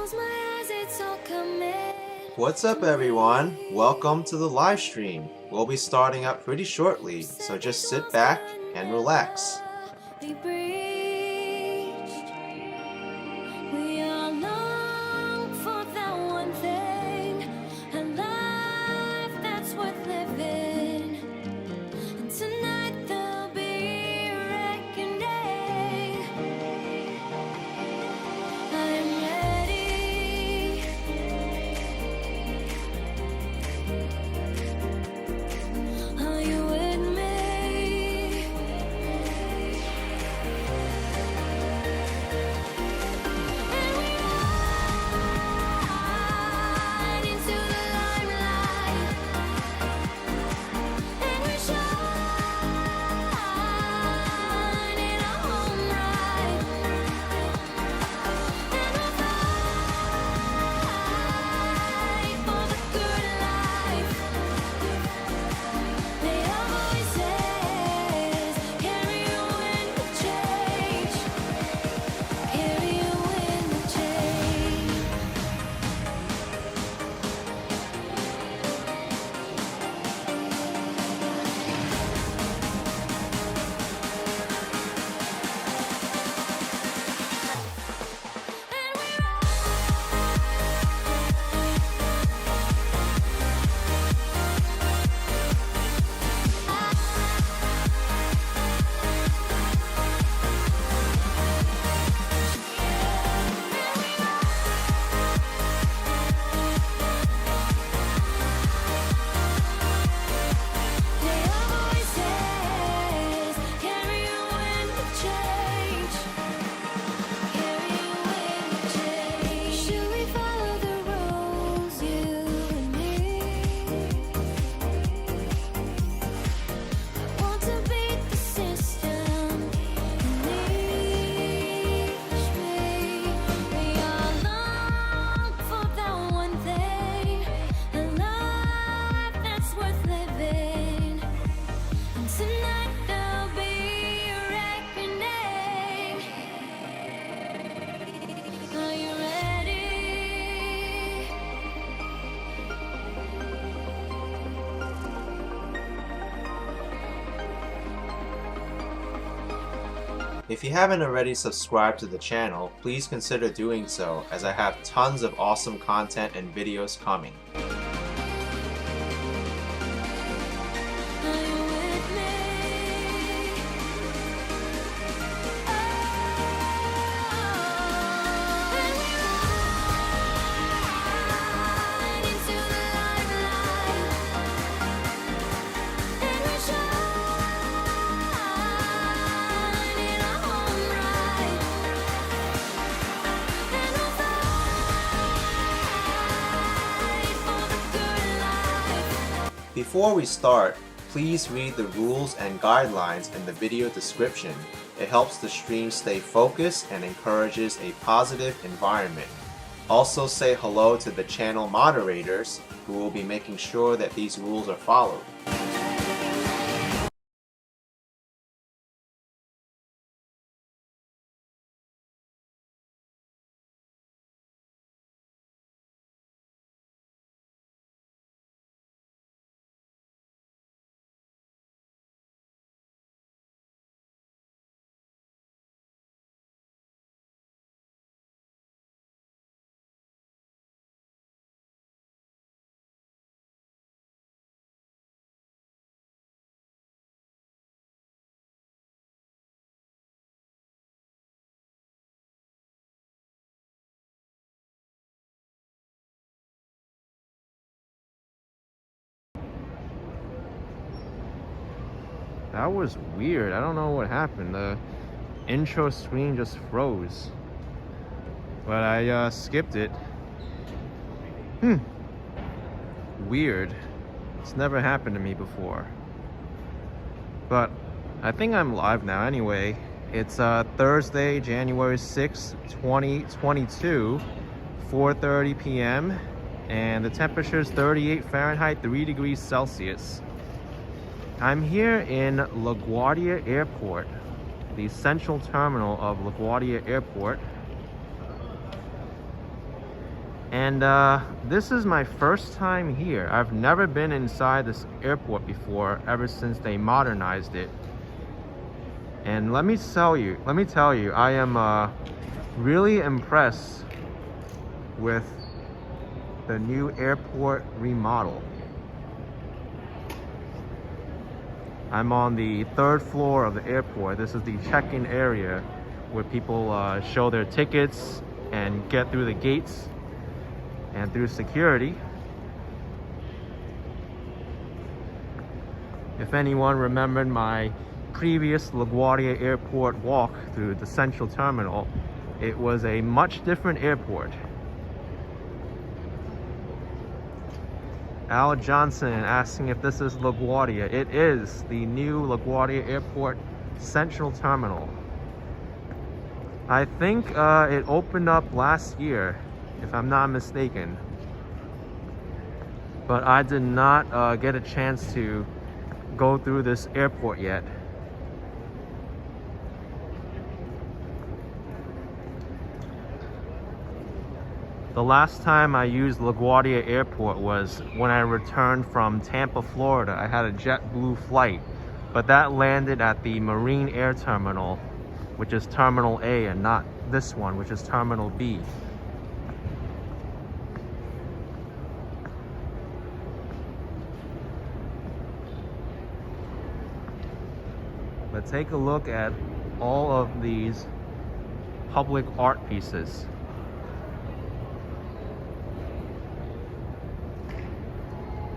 close my eyes, it's all coming. What's up, everyone? Welcome to the live stream. We'll be starting up pretty shortly, so just sit back and relax. We breached. We all long for that one thing, a life that's worth living. And tonight there'll be a reckoning. I'm ready. Are you with me? And we ride into the limelight, and we shine in our home right, and we'll fight for the good life. May our voices carry you in the change, carry you in the change. May our voices carry you in the change, carry you in the change. Should we follow the rules, you and me? Want to beat the system, unleash me. We all long for that one thing, a life that's worth living. And tonight there'll be a reckoning. Are you ready? If you haven't already subscribed to the channel, please consider doing so, as I have tons of awesome content and videos coming. Are you with me? And we ride into the limelight, and we shine in our home right, and we'll fight for the good life. Before we start, please read the rules and guidelines in the video description. It helps the stream stay focused and encourages a positive environment. Also say hello to the channel moderators, who will be making sure that these rules are followed. That was weird. I don't know what happened. The intro screen just froze. But I skipped it. Weird. It's never happened to me before. But I think I'm live now anyway. It's Thursday, January 6th, 2022, 4:30 p.m. and the temperature is 38 Fahrenheit, 3 degrees Celsius. I'm here in LaGuardia Airport, the central terminal of LaGuardia Airport. And this is my first time here. I've never been inside this airport before, ever since they modernized it. And let me tell you, I am really impressed with the new airport remodel. I'm on the 3rd floor of the airport. This is the check-in area where people show their tickets and get through the gates and through security. If anyone remembered my previous LaGuardia airport walk through the central terminal, it was a much different airport. Al Johnson asking if this is LaGuardia. It is the new LaGuardia Airport Central Terminal. I think it opened up last year, if I'm not mistaken. But I did not get a chance to go through this airport yet. The last time I used LaGuardia Airport was when I returned from Tampa, Florida. I had a JetBlue flight, but that landed at the Marine Air Terminal, which is Terminal A, and not this one, which is Terminal B. But take a look at all of these public art pieces.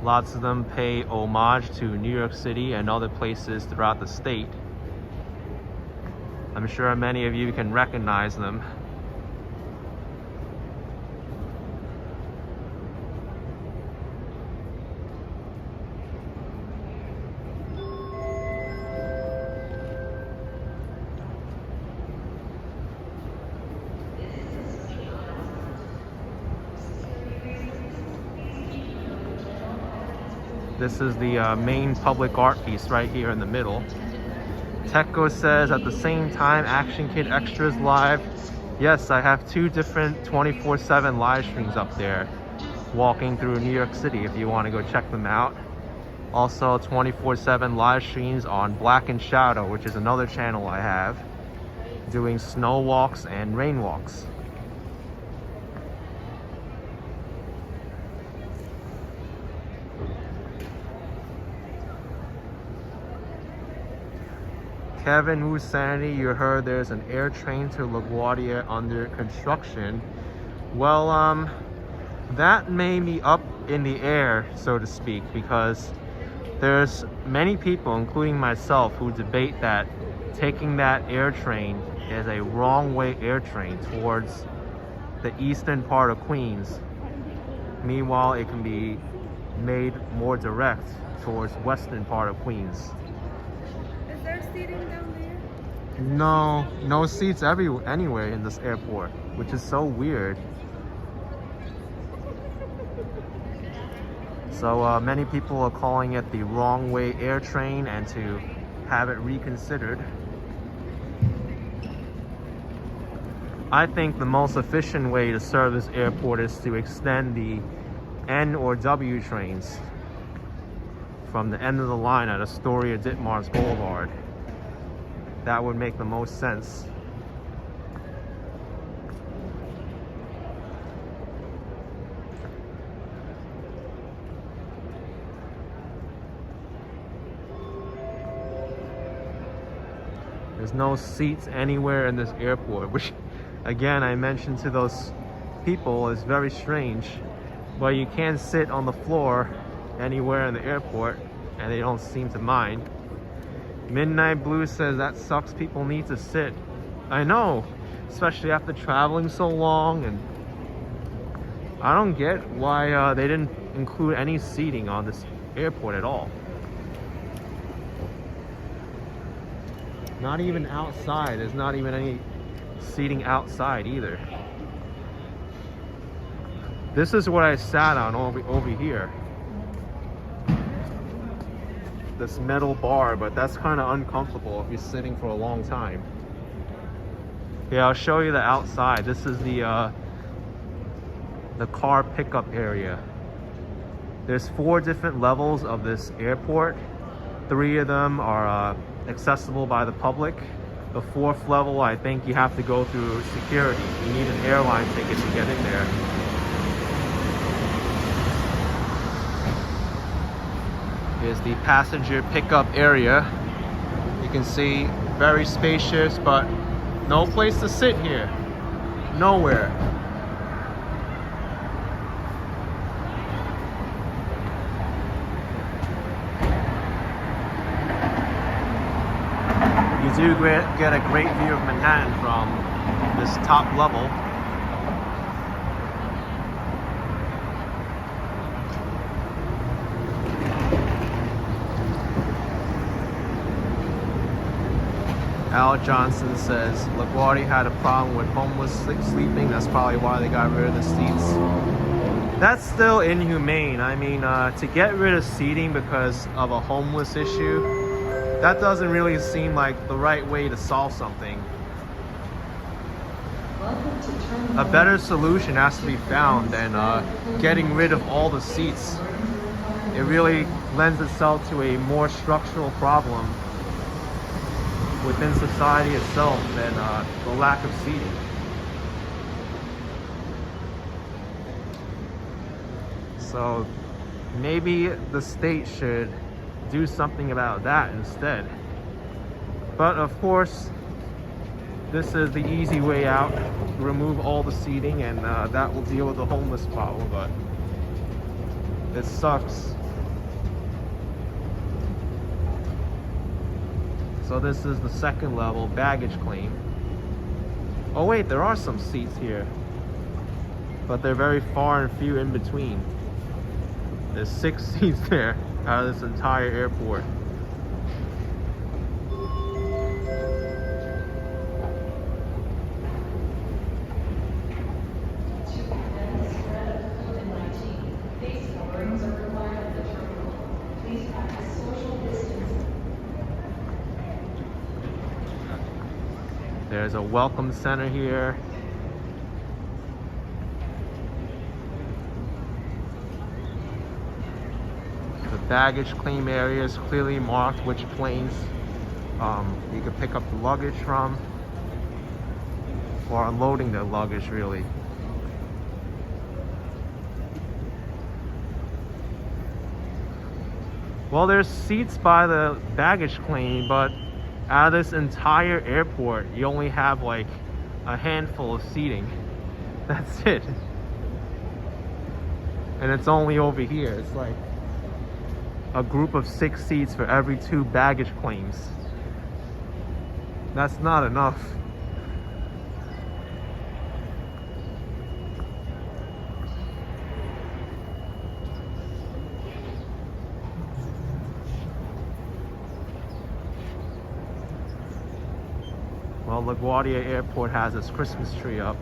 Lots of them pay homage to New York City and other places throughout the state. I'm sure many of you can recognize them. This is the main public art piece right here in the middle. Techco says at the same time, Action Kid Extras live. Yes, I have 2 different 24/7 live streams up there, walking through New York City if you want to go check them out. Also 24/7 live streams on Black and Shadow, which is another channel I have, doing snow walks and rain walks. Kevin Wu Sanity, you heard there's an air train to LaGuardia under construction. Well, that may be up in the air, so to speak, because there's many people, including myself, who debate that taking that air train is a wrong way air train towards the eastern part of Queens. Meanwhile, it can be made more direct towards western part of Queens. Is there seating down there? No seats anywhere in this airport, which is so weird. So many people are calling it the wrong way air train and to have it reconsidered. I think the most efficient way to serve this airport is to extend the N or W trains from the end of the line at Astoria Boulevard. That would make the most sense. There's no seats anywhere in this airport, which again I mentioned to those people is very strange. But you can sit on the floor anywhere in the airport and they don't seem to mind. Midnight Blue says that sucks, people need to sit. I know, especially after traveling so long, and I don't get why they didn't include any seating on this airport at all. Not even outside. There's not even any seating outside either. This is what I sat on over here. This metal bar, but that's kind of uncomfortable if you're sitting for a long time. Yeah, I'll show you the outside. This is the the car pickup area. There's 4 different levels of this airport. 3 of them are accessible by the public. The 4th level, I think you have to go through security. You need an airline ticket to get in there. Here's the passenger pickup area. You can see very spacious, but no place to sit here. Nowhere. You do get a great view of Manhattan from this top level. Al Johnson says LaGuardia had a problem with homeless sleeping. That's probably why they got rid of the seats. That's still inhumane. I mean, to get rid of seating because of a homeless issue, that doesn't really seem like the right way to solve something. A better solution has to be found than getting rid of all the seats. It really lends itself to a more structural problem within society itself than the lack of seating. So maybe the state should do something about that instead. But of course, this is the easy way out. Remove all the seating and that will deal with the homeless problem, but it sucks. So this is the 2nd level, baggage claim. Oh wait, there are some seats here, but they're very far and few in between. There's 6 seats there out of this entire airport. There's a welcome center here. The baggage claim area is clearly marked which planes you could pick up the luggage from, or unloading the luggage really. Well, there's seats by the baggage claim, but out of this entire airport, you only have like a handful of seating. That's it. And it's only over here. It's like a group of 6 seats for every 2 baggage claims. That's not enough. Well, LaGuardia Airport has its Christmas tree up.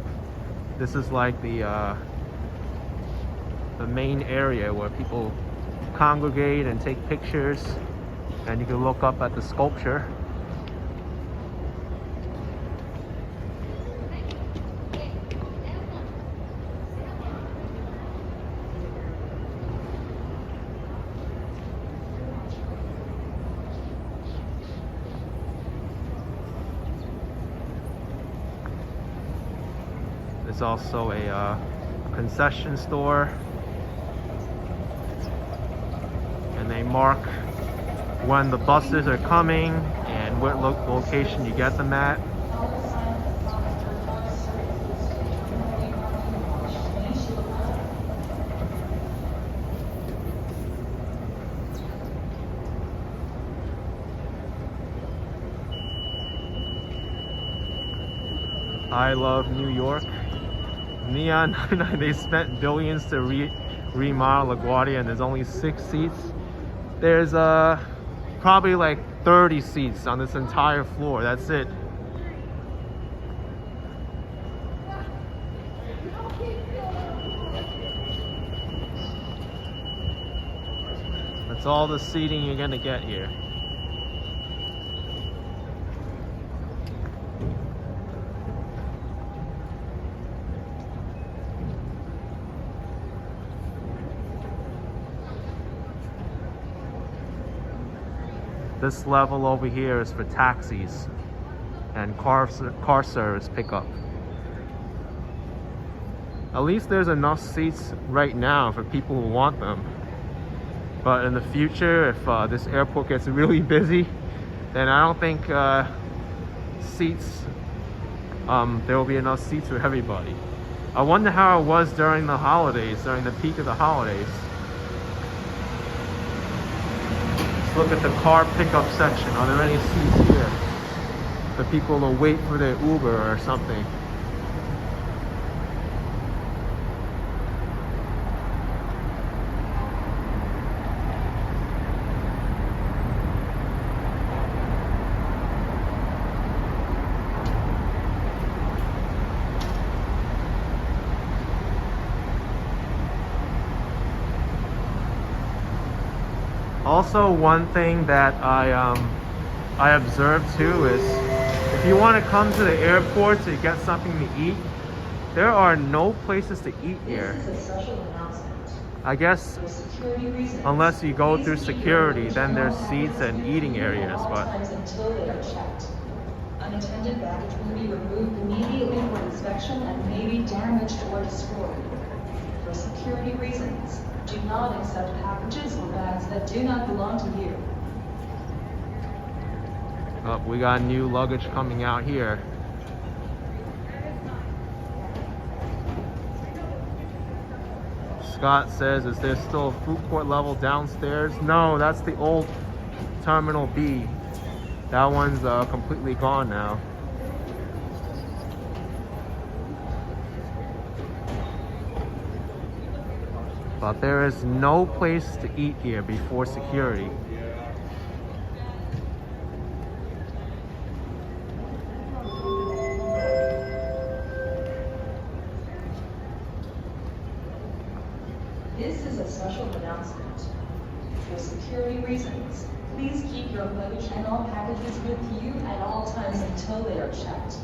This is like the main area where people congregate and take pictures, and you can look up at the sculpture. There's also a concession store, and they mark when the buses are coming and what location you get them at. I love New York. Neon, they spent billions to remodel LaGuardia, and there's only 6 seats. There's probably like 30 seats on this entire floor. That's it. That's all the seating you're gonna get here. This level over here is for taxis and car service pickup. At least there's enough seats right now for people who want them. But in the future, if this airport gets really busy, then I don't think there will be enough seats for everybody. I wonder how it was during the holidays, during the peak of the holidays. Let's look at the car pickup section. Are there any seats here for people to wait for their Uber or something? Also, one thing that I observed too is if you want to come to the airport to get something to eat, there are no places to eat here. This is a special announcement. I guess For security reasons, unless you go through please keep security, your then there's personal seats and belongings eating with you at areas, all but times until they are checked. Unattended baggage will be removed immediately for inspection and may be damaged or destroyed. For security reasons, do not accept packages or bags that do not belong to you. oh, we got new luggage coming out here. Scott says, is there still a food court level downstairs? No, that's the old Terminal B. That one's completely gone now. But there is no place to eat here before security. This is a special announcement. For security reasons, please keep your luggage and all packages with you at all times until they are checked.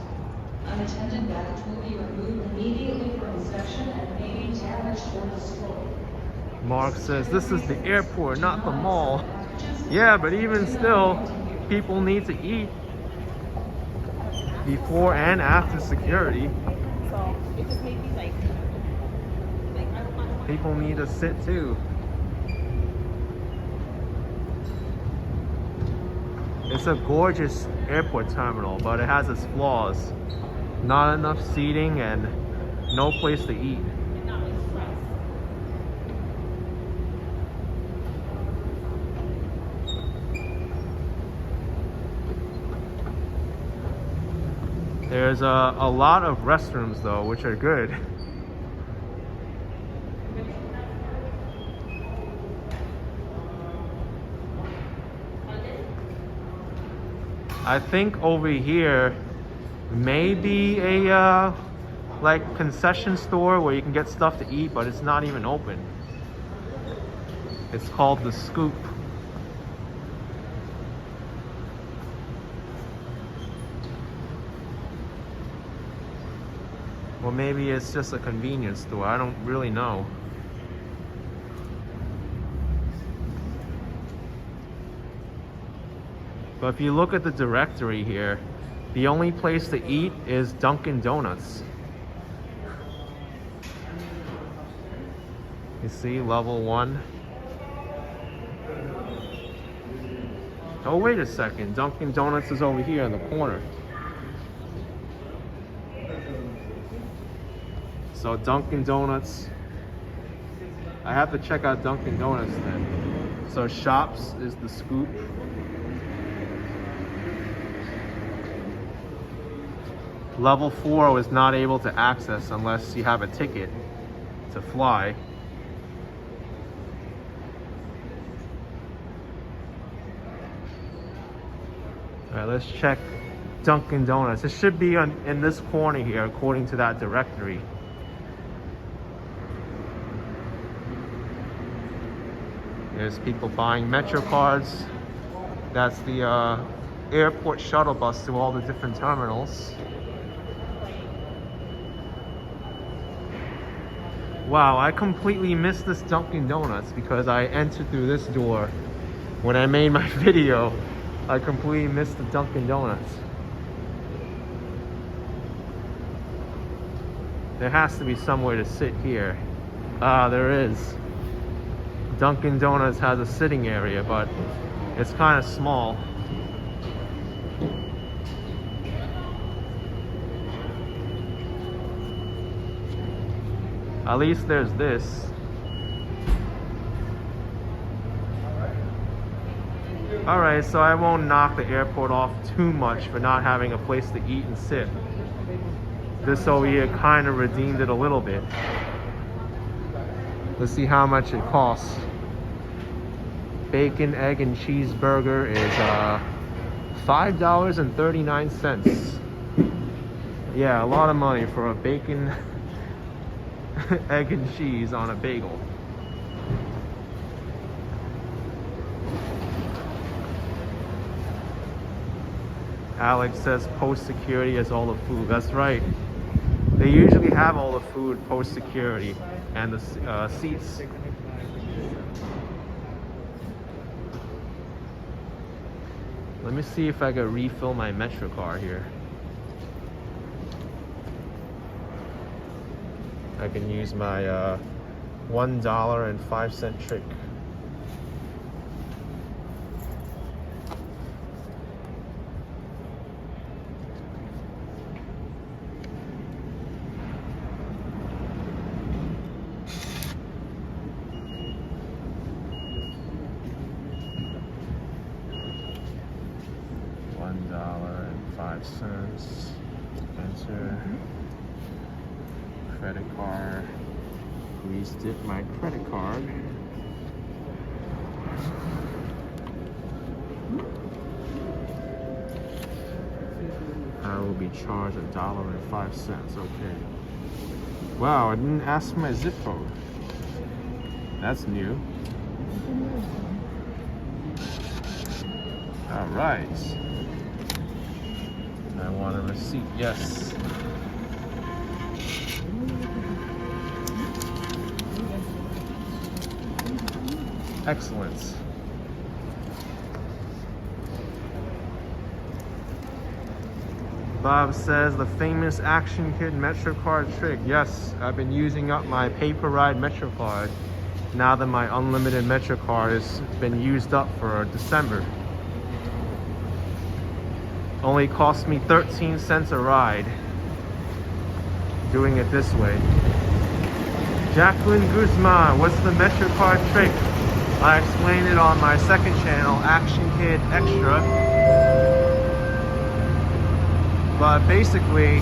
Unattended baggage will be removed immediately for inspection and may be damaged or destroyed. Mark says, this is the airport, not the mall. Yeah, but even still, people need to eat before and after security. So it just made me like I don't want People need to sit too. It's a gorgeous airport terminal, but it has its flaws. Not enough seating and no place to eat. There's a lot of restrooms though, which are good. I think over here may be a like concession store where you can get stuff to eat, but it's not even open. It's called The Scoop. Or maybe it's just a convenience store. I don't really know. But if you look at the directory here, the only place to eat is Dunkin Donuts. You see, level 1. Oh, wait a second. Dunkin Donuts is over here in the corner. So Dunkin Donuts, I have to check out Dunkin Donuts then. So Shops is The Scoop. Level 4 was not able to access unless you have a ticket to fly. Alright, let's check Dunkin Donuts. It should be in this corner here according to that directory. There's people buying Metro cards. That's the airport shuttle bus to all the different terminals. Wow, I completely missed this Dunkin Donuts because I entered through this door when I made my video I completely missed the Dunkin Donuts. There has to be somewhere to sit here. Ah, there is. Dunkin Donuts has a sitting area, but it's kind of small. At least there's this. Alright, so I won't knock the airport off too much for not having a place to eat and sit. This over here kind of redeemed it a little bit. Let's see how much it costs. Bacon, egg, and cheeseburger is $5.39. Yeah, a lot of money for a bacon, egg, and cheese on a bagel. Alex says post security has all the food. That's right. They usually have all the food post security and the seats. Let me see if I can refill my Metro card here. I can use my $1.05 trick. $1.05. Enter. Credit card. Please dip my credit card. I will be charged $1.05. Okay. Wow, I didn't ask my zip code. That's new. All right. I want a receipt. Yes. Excellent. Bob says the famous Action Kid MetroCard trick. Yes, I've been using up my paper ride MetroCard now that my unlimited MetroCard has been used up for December. Only cost me 13 cents a ride doing it this way. Jacqueline Guzman, what's the MetroCard trick? I explained it on my second channel, Action Kid Extra. But basically,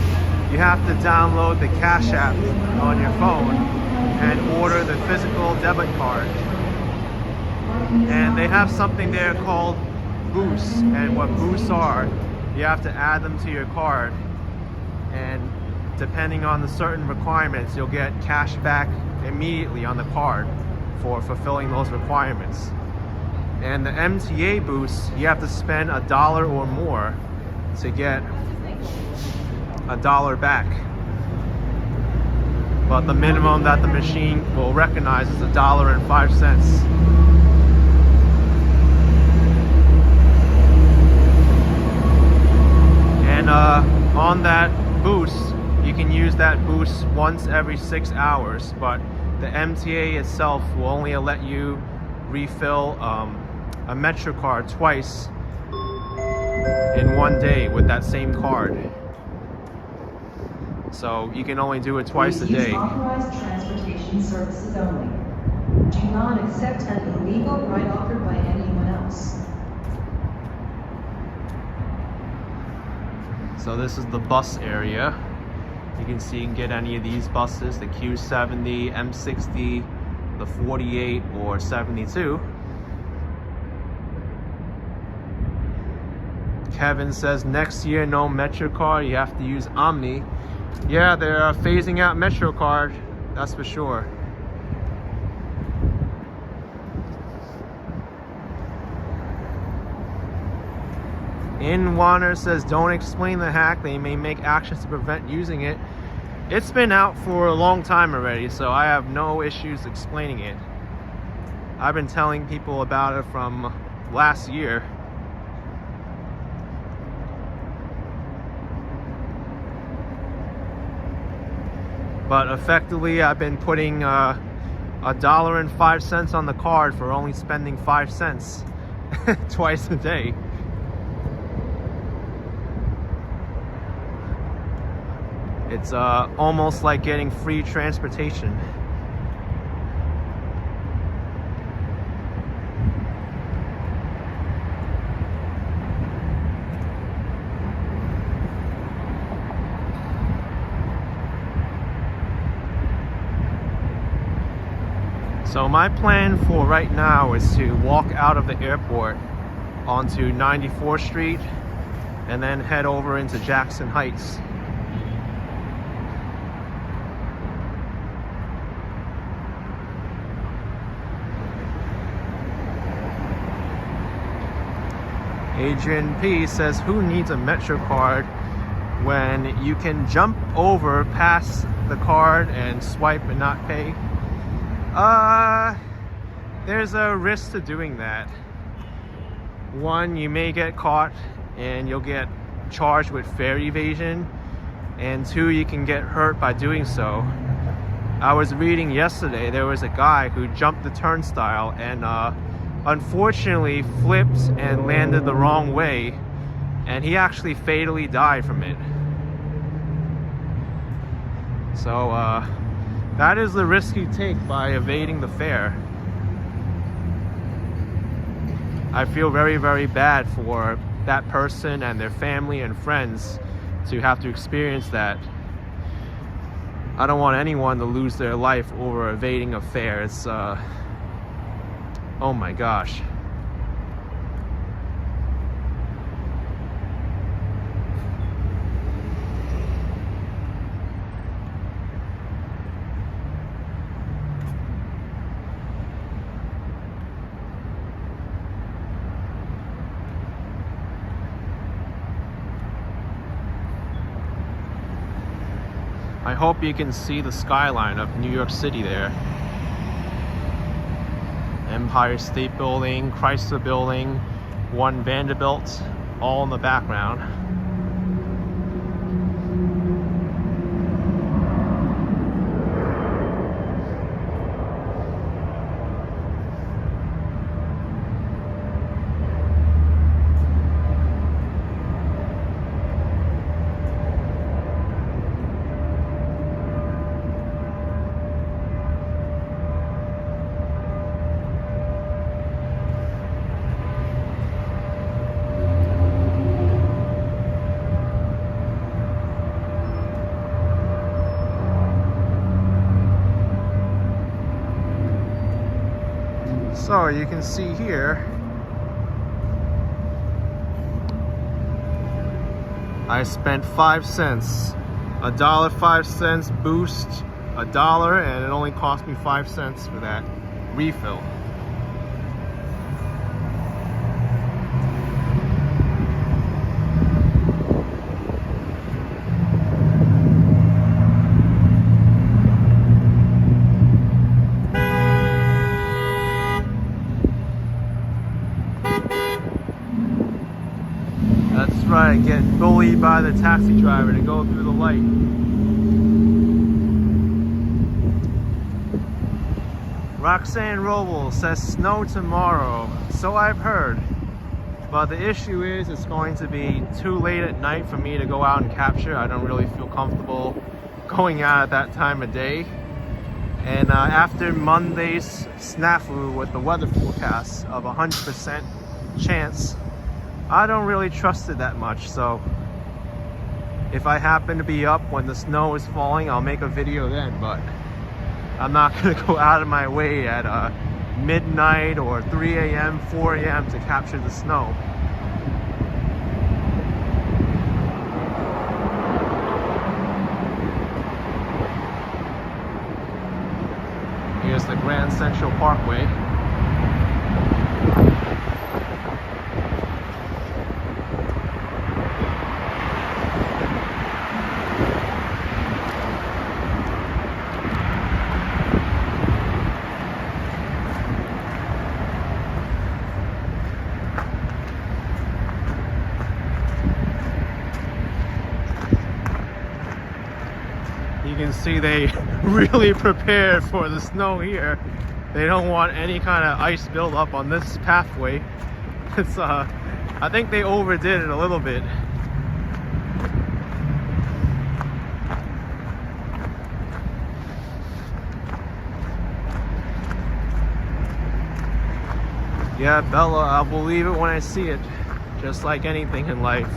you have to download the Cash App on your phone and order the physical debit card. And they have something there called boosts. And what boosts are, you have to add them to your card. And depending on the certain requirements, you'll get cash back immediately on the card for fulfilling those requirements. And the MTA boosts, you have to spend $1 or more to get $1 back. But the minimum that the machine will recognize is $1.05. And on that boost, you can use that boost once every 6 hours, but the MTA itself will only let you refill a MetroCard twice in one day with that same card. So you can only do it twice a day. Use authorized transportation services only. Do not accept an illegal ride offered by anyone else. So this is the bus area. You can see you can get any of these buses, the Q70, M60, the 48, or 72. Kevin says next year no MetroCard, you have to use Omni. Yeah, they're phasing out MetroCard, that's for sure. Inwaner says don't explain the hack, they may make actions to prevent using it. It's been out for a long time already, so I have no issues explaining it. I've been telling people about it from last year. But effectively, I've been putting $1.05 on the card for only spending 5 cents twice a day. It's almost like getting free transportation. So my plan for right now is to walk out of the airport onto 94th Street and then head over into Jackson Heights. Adrian P says, who needs a Metro card when you can jump over past the card and swipe and not pay? There's a risk to doing that. One, you may get caught and you'll get charged with fare evasion, and two, you can get hurt by doing so. I was reading yesterday, there was a guy who jumped the turnstile and unfortunately flipped and landed the wrong way, and he actually fatally died from it. So that is the risk you take by evading the fare. I feel very, very bad for that person and their family and friends to have to experience that. I don't want anyone to lose their life over evading a fare. It's oh my gosh. I hope you can see the skyline of New York City there. Empire State Building, Chrysler Building, One Vanderbilt, all in the background. So you can see here, I spent 5 cents, $1.05 boost, $1, and it only cost me 5 cents for that refill. Right, get bullied by the taxi driver to go through the light. Roxanne Roble says snow tomorrow. So I've heard. But the issue is it's going to be too late at night for me to go out and capture. I don't really feel comfortable going out at that time of day. And after Monday's snafu with the weather forecast of 100% chance, I don't really trust it that much. So if I happen to be up when the snow is falling, I'll make a video then, but I'm not gonna go out of my way at midnight or 3 a.m., 4 a.m. to capture the snow. Here's the Grand Central Parkway. You can see they really prepared for the snow here. They don't want any kind of ice buildup on this pathway. It's I think they overdid it a little bit. Yeah, Bella, I'll believe it when I see it. Just like anything in life.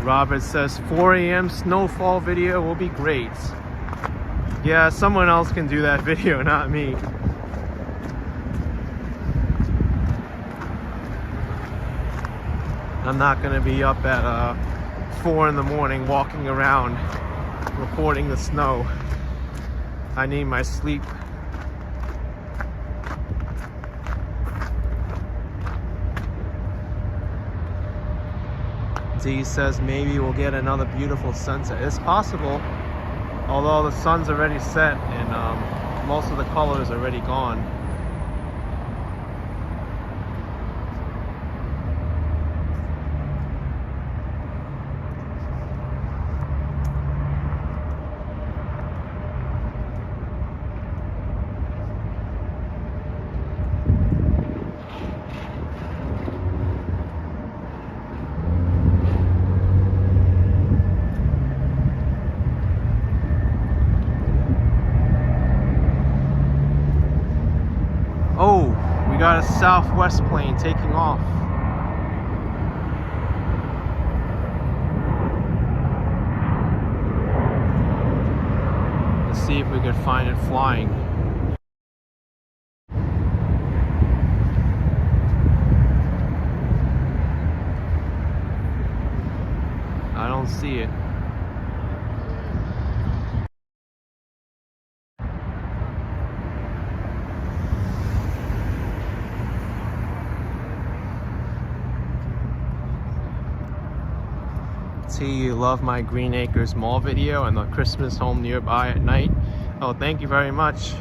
Robert says 4 a.m. snowfall video will be great. Yeah, someone else can do that video, not me. I'm not gonna be up at 4 in the morning walking around reporting the snow. I need my sleep. D says maybe we'll get another beautiful sunset. It's possible, although the sun's already set and most of the colors are already gone. Oh, we got a Southwest plane taking off. Let's see if we can find it flying. I don't see it. You love my Green Acres Mall video and the Christmas home nearby at night. Oh, thank you very much.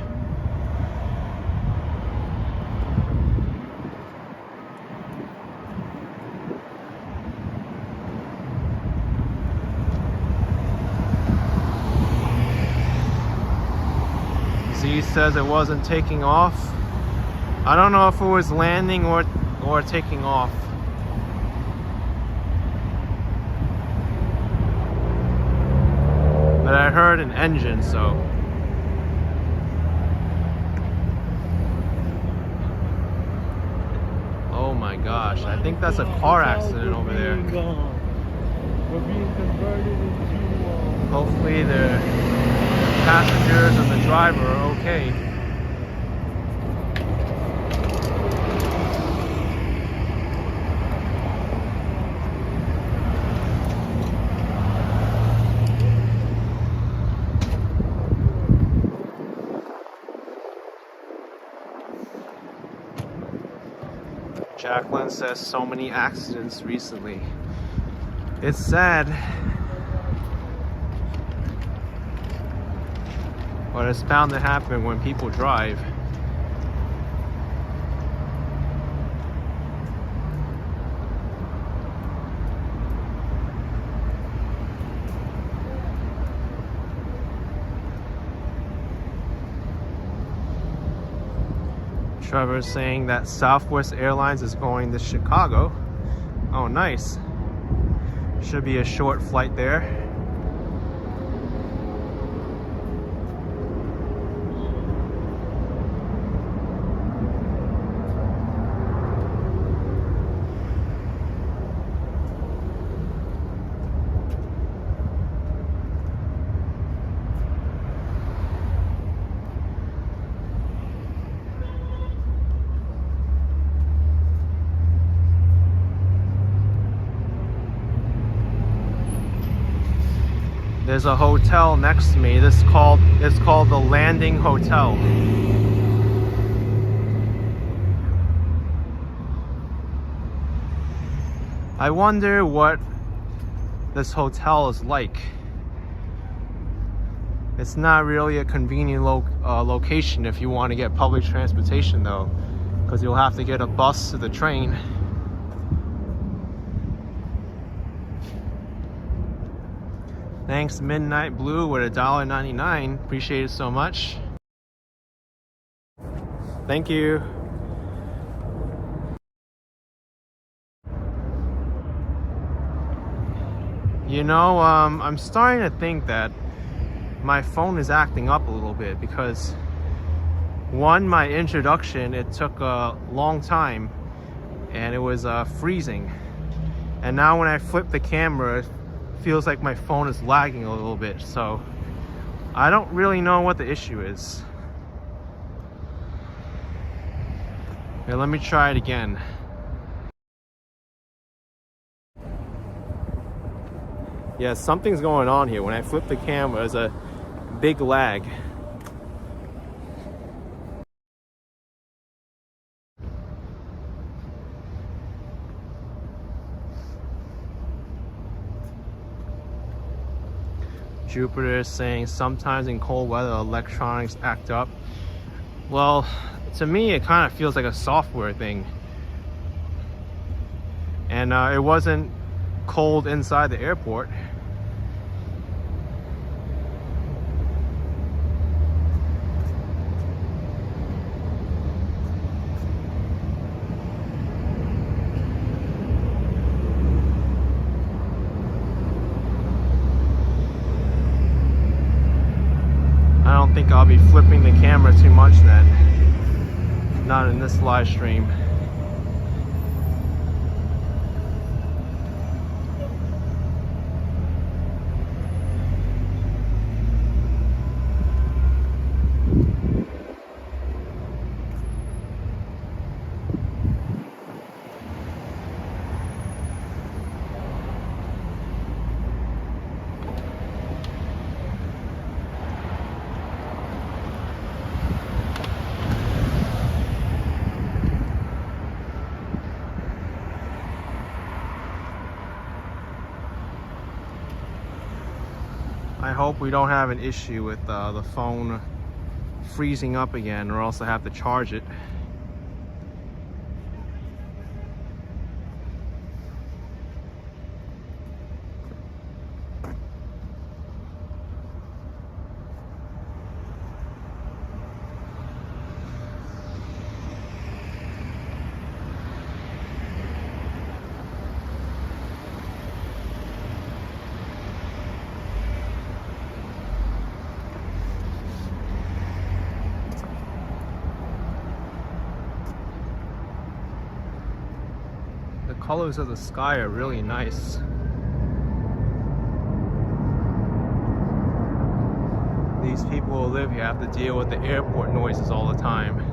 Z says it wasn't taking off. I don't know if it was landing or taking off. But I heard an engine, so. Oh my gosh, I think that's a car accident over there. We're being converted into Hopefully the passengers and the driver are okay. Jacqueline says so many accidents recently. It's sad. But it's bound to happen when people drive. Trevor's saying that Southwest Airlines is going to Chicago. Oh, nice. Should be a short flight there. There's a hotel next to me. It's called the Landing Hotel. I wonder what this hotel is like. It's not really a convenient location if you want to get public transportation though, because you'll have to get a bus to the train. Thanks Midnight Blue with $1.99. Appreciate it so much. Thank you. You know, I'm starting to think that my phone is acting up a little bit because one, my introduction, it took a long time and it was freezing. And now when I flip the camera, it feels like my phone is lagging a little bit. So I don't really know what the issue is. Here, let me try it again. Yeah, something's going on here. When I flip the camera, there's a big lag. Jupiter is saying sometimes in cold weather electronics act up. Well, to me it kind of feels like a software thing. And it wasn't cold inside the airport. I don't think I'll be flipping the camera too much then. Not in this live stream. I hope we don't have an issue with the phone freezing up again, or else I have to charge it. The colors of the sky are really nice. These people who live here have to deal with the airport noises all the time.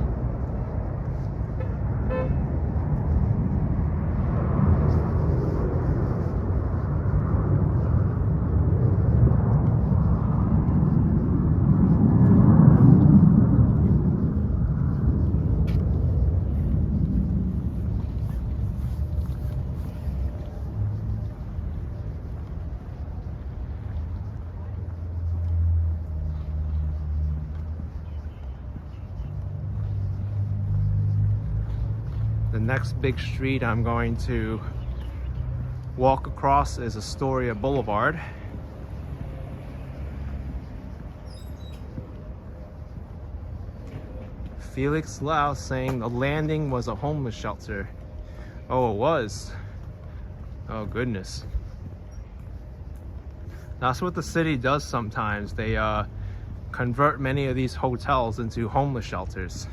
The next big street I'm going to walk across is Astoria Boulevard. Felix Lau saying the landing was a homeless shelter. Oh, it was. Oh, goodness. That's what the city does sometimes. They convert many of these hotels into homeless shelters.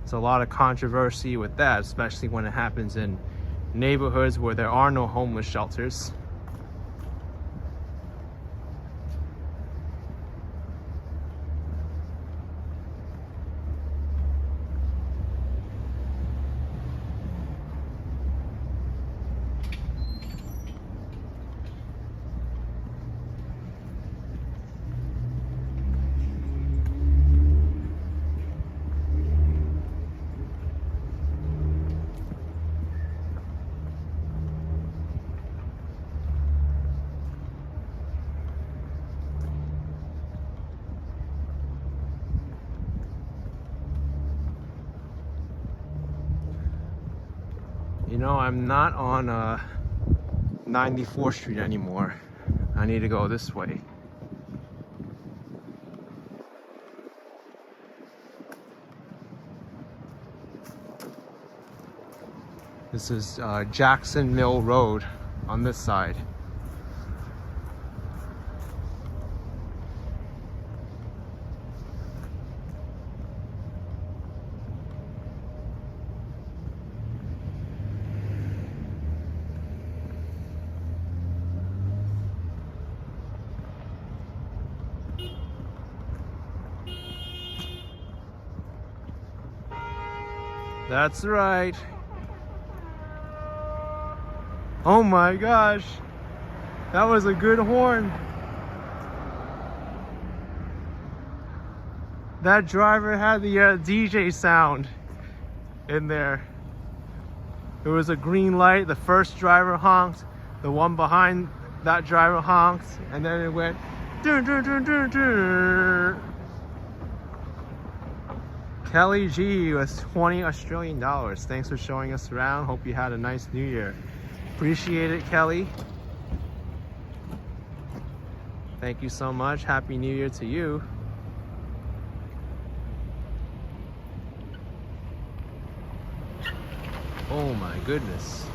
There's a lot of controversy with that, especially when it happens in neighborhoods where there are no homeless shelters. You know, I'm not on 94th Street anymore. I need to go this way. This is Jackson Mill Road on this side. That's right. Oh my gosh, that was a good horn. That driver had the DJ sound in there. There was a green light, the first driver honked, the one behind that driver honked, and then it went dun, dun, dun, dun, dun. Kelly G was 20 Australian dollars. Thanks for showing us around. Hope you had a nice new year. Appreciate it, Kelly. Thank you so much. Happy New Year to you. Oh my goodness.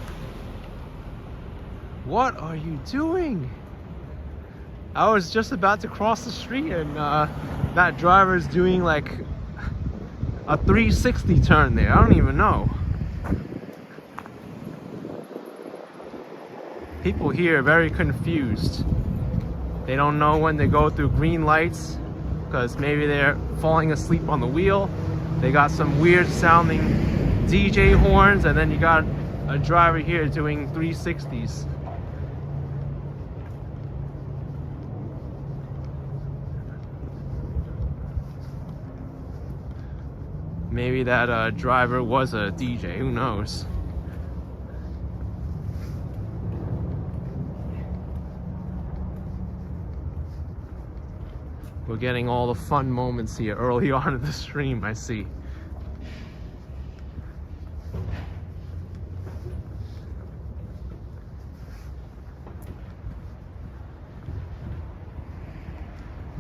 What are you doing? I was just about to cross the street and that driver's doing like a 360 turn there. I don't even know. People here are very confused. They don't know when to go through green lights because maybe they're falling asleep on the wheel. They got some weird sounding DJ horns, and then you got a driver here doing 360s. Maybe that driver was a DJ, who knows? We're getting all the fun moments here early on in the stream, I see.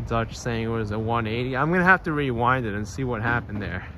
Dutch saying it was a 180. I'm gonna have to rewind it and see what happened there.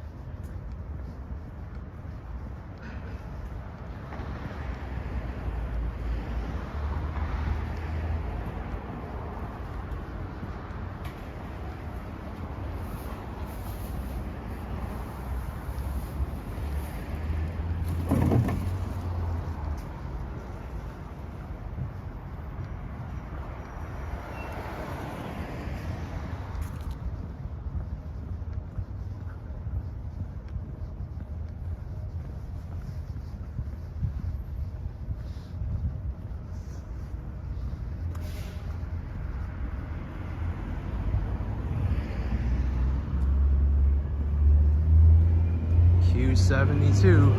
Q72.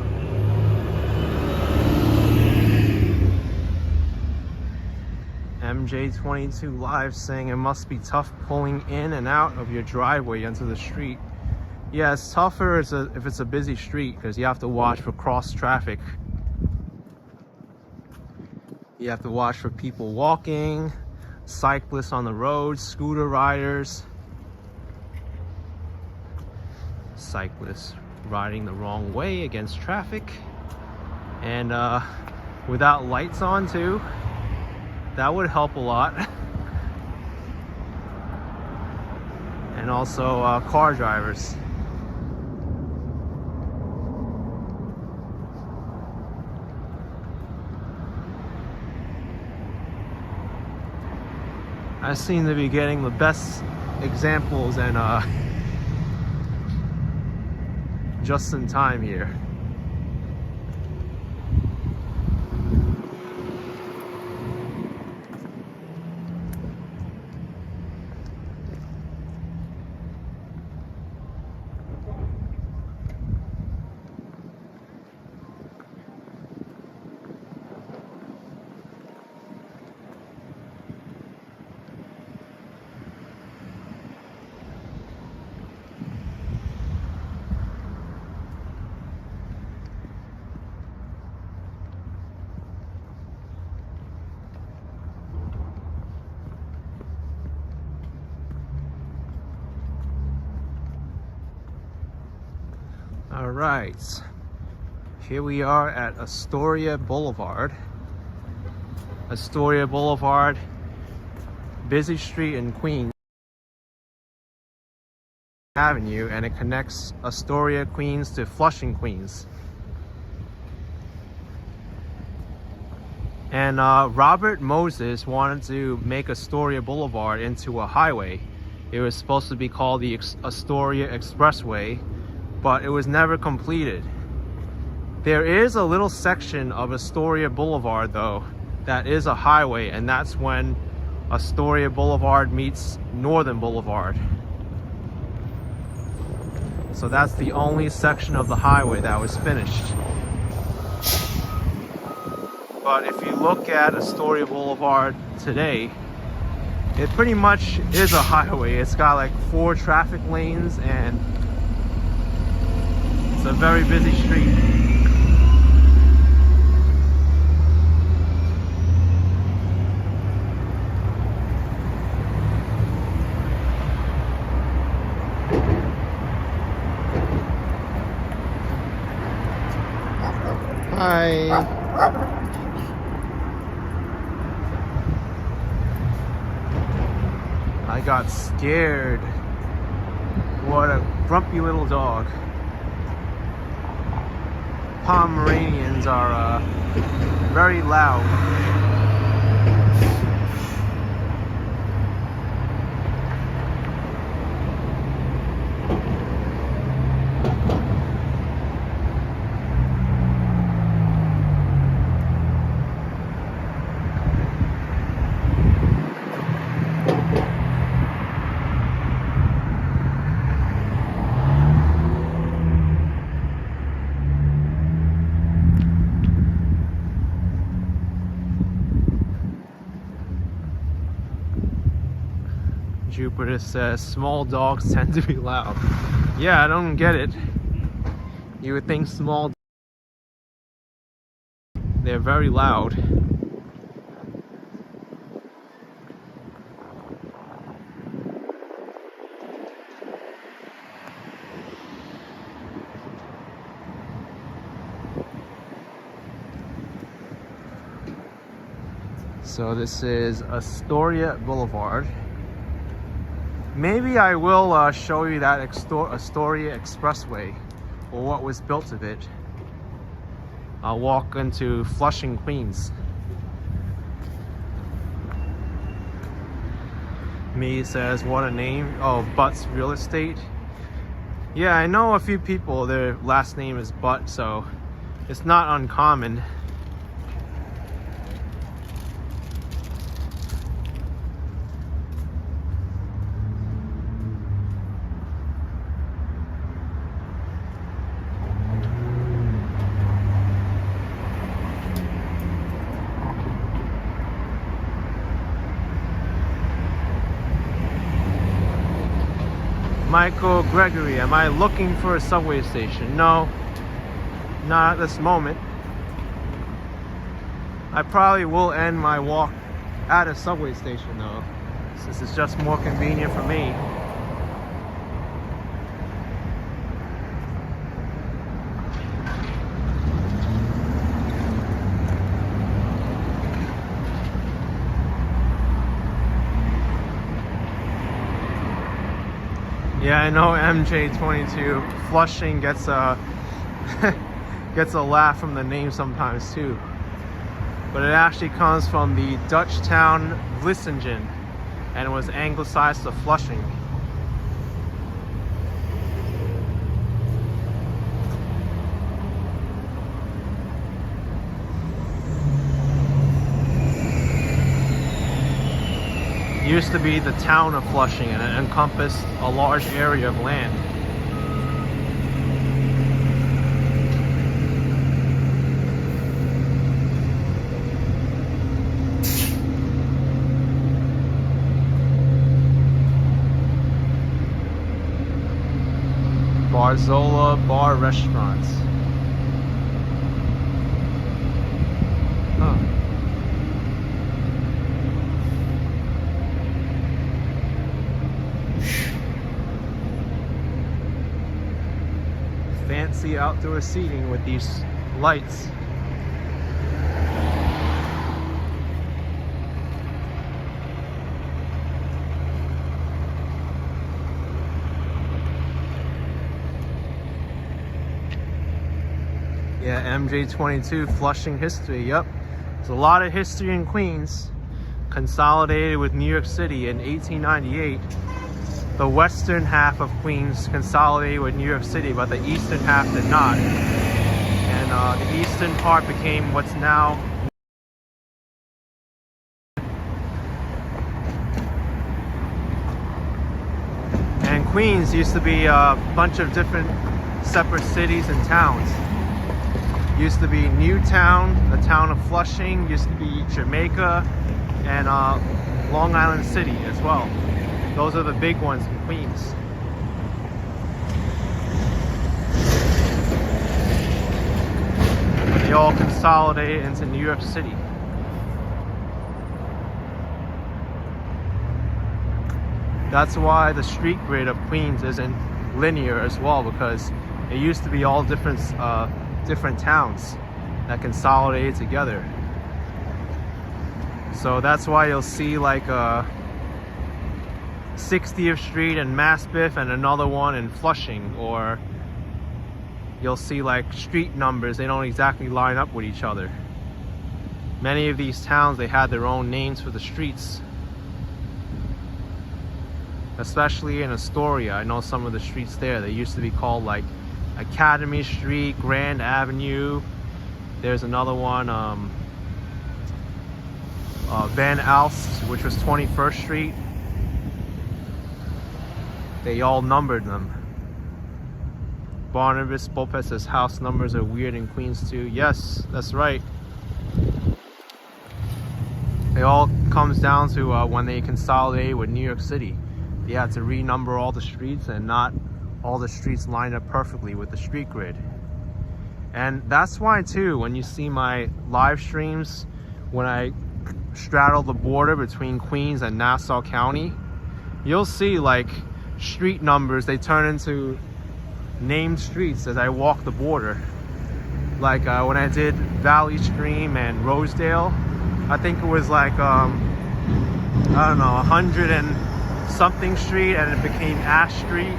MJ22 Live saying it must be tough pulling in and out of your driveway into the street. Yeah, it's tougher if it's a busy street because you have to watch for cross traffic. You have to watch for people walking, cyclists on the road, scooter riders, cyclists riding the wrong way against traffic, and without lights on too. That would help a lot. And also car drivers. I seem to be getting the best examples and just in time here. All right, here we are at Astoria Boulevard. Astoria Boulevard, busy street in Queens Avenue, and it connects Astoria, Queens to Flushing, Queens. And Robert Moses wanted to make Astoria Boulevard into a highway. It was supposed to be called the Astoria Expressway, but it was never completed. There is a little section of Astoria Boulevard though that is a highway, and that's when Astoria Boulevard meets Northern Boulevard. So that's the only section of the highway that was finished. But if you look at Astoria Boulevard today, it pretty much is a highway. It's got like 4 traffic lanes and it's a very busy street. Hi. I got scared. What a grumpy little dog. Pomeranians are very loud. Jupiter says small dogs tend to be loud. Yeah, I don't get it. You would think small, they're very loud. So this is Astoria Boulevard. Maybe I will show you that Astoria Expressway, or what was built of it. I'll walk into Flushing, Queens. Me says, what a name. Oh, Butt's Real Estate. Yeah, I know a few people, their last name is Butt, so it's not uncommon. Michael Gregory, am I looking for a subway station? No, not at this moment. I probably will end my walk at a subway station though, since it's just more convenient for me. Yeah, I know MJ22. Flushing gets a gets a laugh from the name sometimes too. But it actually comes from the Dutch town Vlissingen, and it was anglicized to Flushing. Used to be the town of Flushing, and it encompassed a large area of land. Barzola Bar Restaurants. Huh. fancy outdoor seating with these lights. Yeah, MJ22 Flushing history. Yep, there's a lot of history in Queens. Consolidated with New York City in 1898. The western half of Queens consolidated with New York City, but the eastern half did not. And the eastern part became what's now and Queens used to be a bunch of different separate cities and towns. Used to be Newtown, the town of Flushing, used to be Jamaica, and Long Island City as well. Those are the big ones in Queens. But they all consolidated into New York City. That's why the street grid of Queens isn't linear as well, because it used to be all different towns that consolidated together. So that's why you'll see like 60th Street and Maspeth and another one in Flushing, or you'll see like street numbers, they don't exactly line up with each other. Many of these towns, they had their own names for the streets. Especially in Astoria, I know some of the streets there, they used to be called like Academy Street, Grand Avenue. There's another one, Van Alst, which was 21st Street. They all numbered them. Barnabas Bopez says house numbers are weird in Queens too. Yes, that's right. It all comes down to when they consolidated with New York City. They had to renumber all the streets, and not all the streets line up perfectly with the street grid. And that's why too, when you see my live streams, when I straddle the border between Queens and Nassau County, you'll see like street numbers, they turn into named streets as I walk the border. Like when I did Valley Stream and Rosedale, I think it was like I don't know, 100 and something street, and it became Ash Street,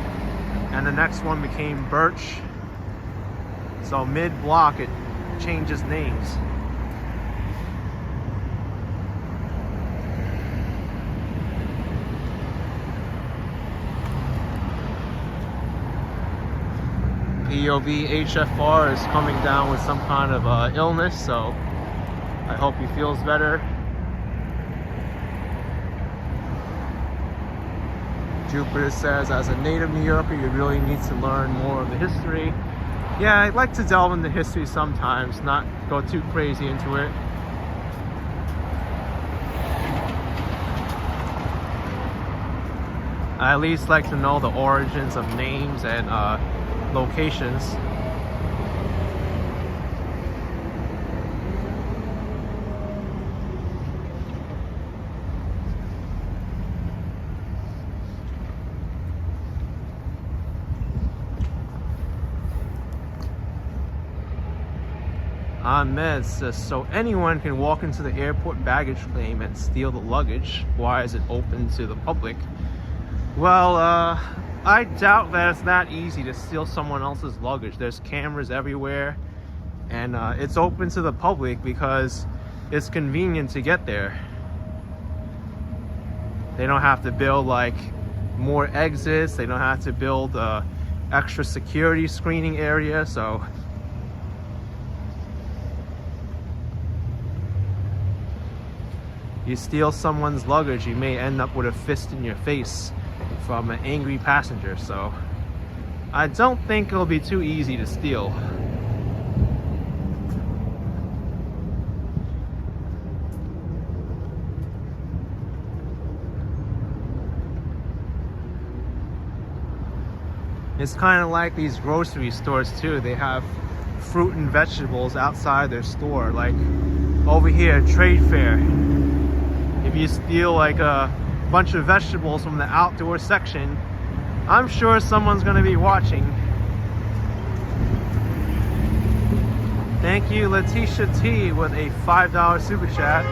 and the next one became Birch. So mid-block it changes names. POV HFR is coming down with some kind of illness, so I hope he feels better. Jupiter says, as a native New Yorker, you really need to learn more of the history. Yeah, I like to delve into history sometimes, not go too crazy into it. I at least like to know the origins of names and locations. Ahmed says, so anyone can walk into the airport baggage claim and steal the luggage. Why is it open to the public? Well, I doubt that it's that easy to steal someone else's luggage. There's cameras everywhere, and it's open to the public because it's convenient to get there. They don't have to build like more exits. They don't have to build extra security screening area. So you steal someone's luggage, you may end up with a fist in your face from an angry passenger. So I don't think it'll be too easy to steal. It's kind of like these grocery stores too. They have fruit and vegetables outside their store. Like over here, Trade Fair. If you steal like a bunch of vegetables from the outdoor section, I'm sure someone's going to be watching. Thank you, Letitia T, with a $5 super chat.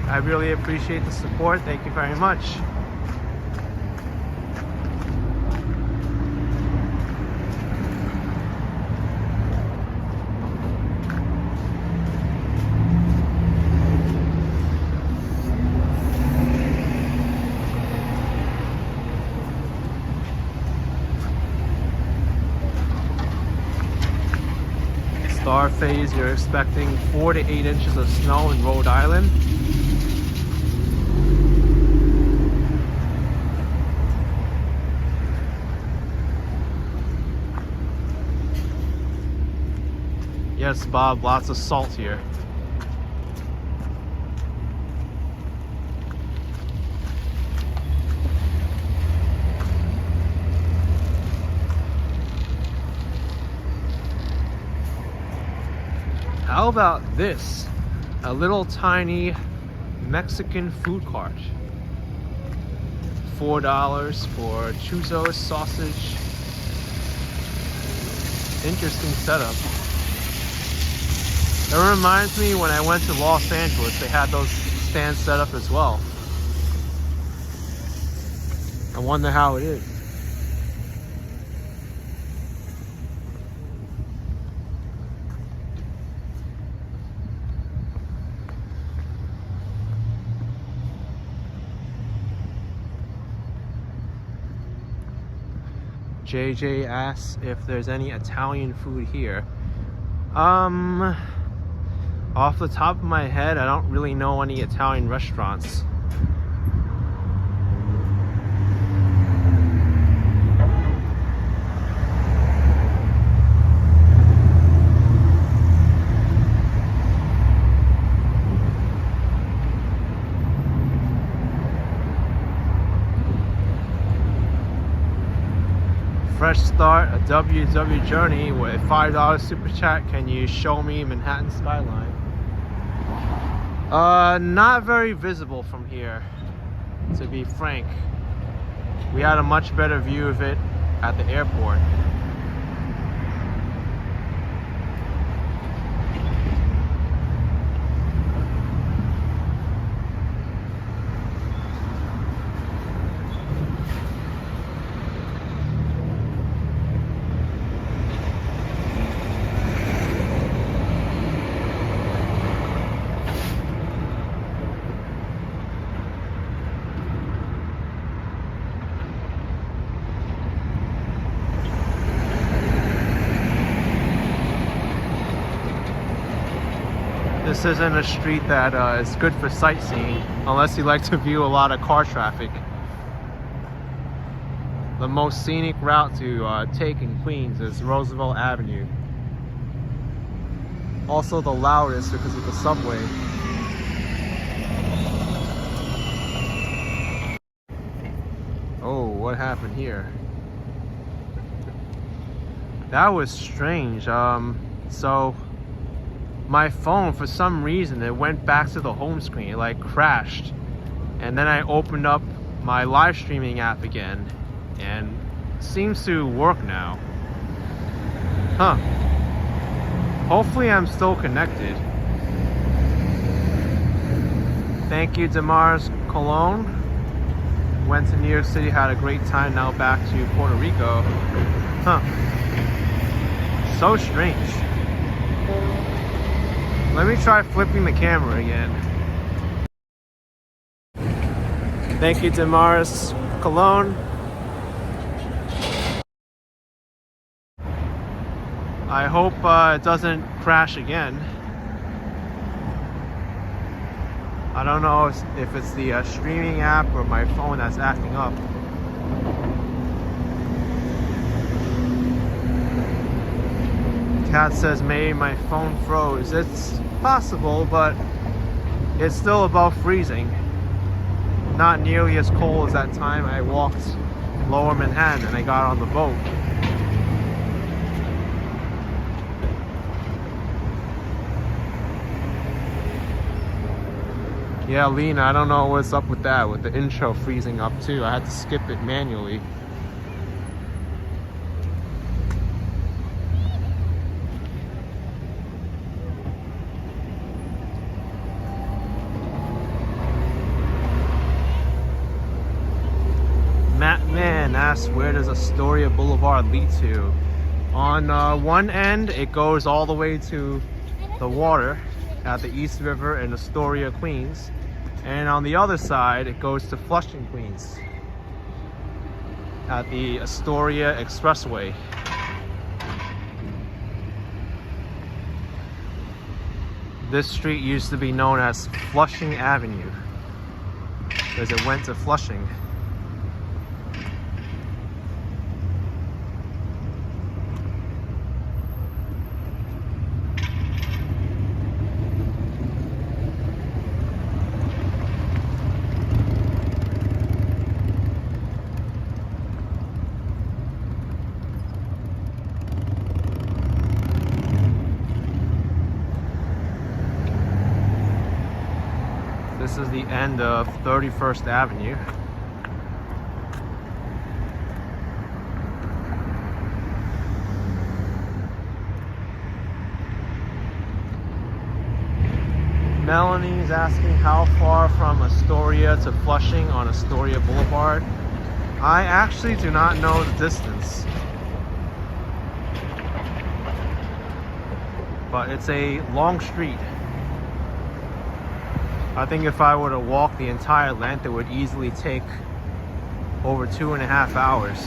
I really appreciate the support. Thank you very much. Star phase, you're expecting 4 to 8 inches of snow in Rhode Island. Yes, Bob, lots of salt here. How about this? A little tiny Mexican food cart. $4 for chuzos, sausage. Interesting setup. It reminds me when I went to Los Angeles, they had those stands set up as well. I wonder how it is. JJ asks if there's any Italian food here. Off the top of my head, I don't really know any Italian restaurants. Fresh start, a WW journey with a $5 super chat. Can you show me Manhattan skyline? Not very visible from here, to be frank. We had a much better view of it at the airport. This isn't a street that is good for sightseeing unless you like to view a lot of car traffic. The most scenic route to take in Queens is Roosevelt Avenue. Also the loudest because of the subway. Oh, what happened here? That was strange. So my phone, for some reason, it went back to the home screen. It like crashed. And then I opened up my live streaming app again and it seems to work now. Huh. Hopefully I'm still connected. Thank you, Damaris Cologne. Went to New York City, had a great time, now back to Puerto Rico. Huh. So strange. Let me try flipping the camera again. Thank you, Damaris Cologne. I hope it doesn't crash again. I don't know if it's the streaming app or my phone that's acting up. Kat says, maybe my phone froze. It's possible, but it's still above freezing. Not nearly as cold as that time I walked Lower Manhattan and I got on the boat. Yeah, Lena, I don't know what's up with that, with the intro freezing up too. I had to skip it manually. ask, where does Astoria Boulevard lead to? On one end, it goes all the way to the water at the East River in Astoria, Queens. And on the other side, it goes to Flushing, Queens at the Astoria Expressway. This street used to be known as Flushing Avenue because it went to Flushing. This is the end of 31st Avenue. Melanie's asking how far from Astoria to Flushing on Astoria Boulevard. I actually do not know the distance, but it's a long street. I think if I were to walk the entire length, it would easily take over 2.5 hours.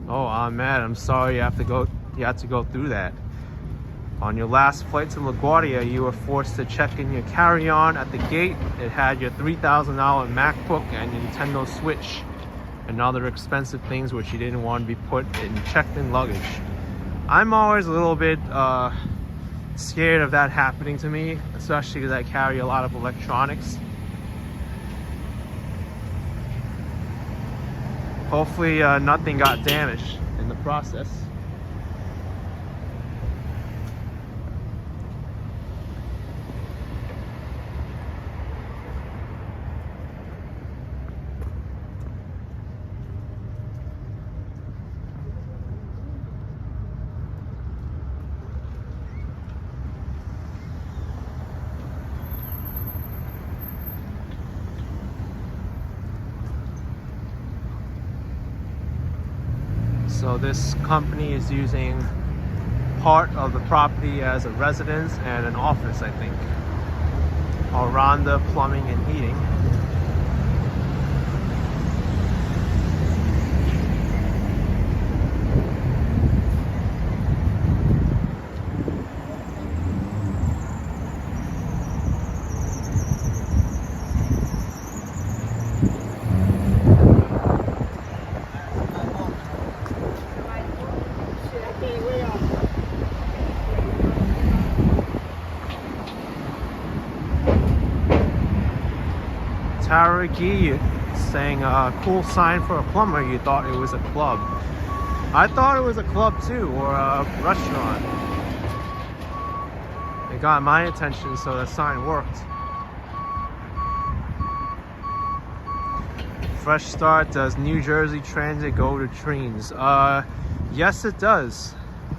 Oh, Ahmed, I'm sorry you had to go through that. On your last flight to LaGuardia, you were forced to check in your carry-on at the gate. It had your $3,000 MacBook and your Nintendo Switch and other expensive things which you didn't want to be put in checked-in luggage. I'm always a little bit scared of that happening to me, especially because I carry a lot of electronics. Hopefully nothing got damaged in the process. So this company is using part of the property as a residence and an office, I think. Aranda Plumbing and Heating. Taragi saying cool sign for a plumber. You thought it was a club. I thought it was a club too, or a restaurant. It got my attention, so the sign worked. Fresh Start, does New Jersey Transit go to trains? Yes it does,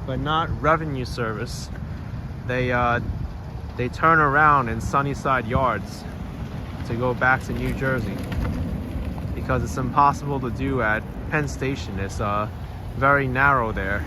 but not revenue service. They turn around in Sunnyside Yards to go back to New Jersey because it's impossible to do at Penn Station. It's very narrow there.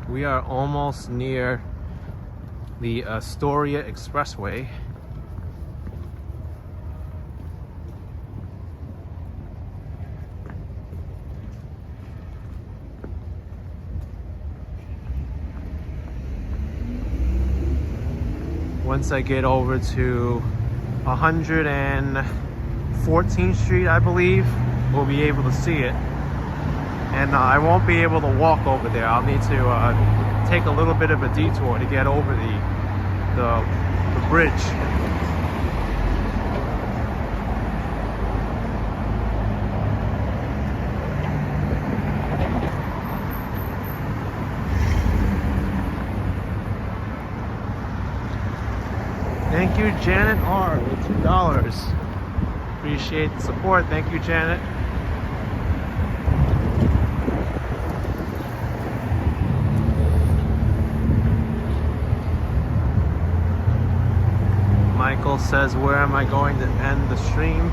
We are almost near the Astoria Expressway. once I get over to 114th Street, I believe, we'll be able to see it. And I won't be able to walk over there. I'll need to take a little bit of a detour to get over the bridge. Thank you, Janet R. with $2. Appreciate the support. Thank you, Janet. Michael says, where am I going to end the stream?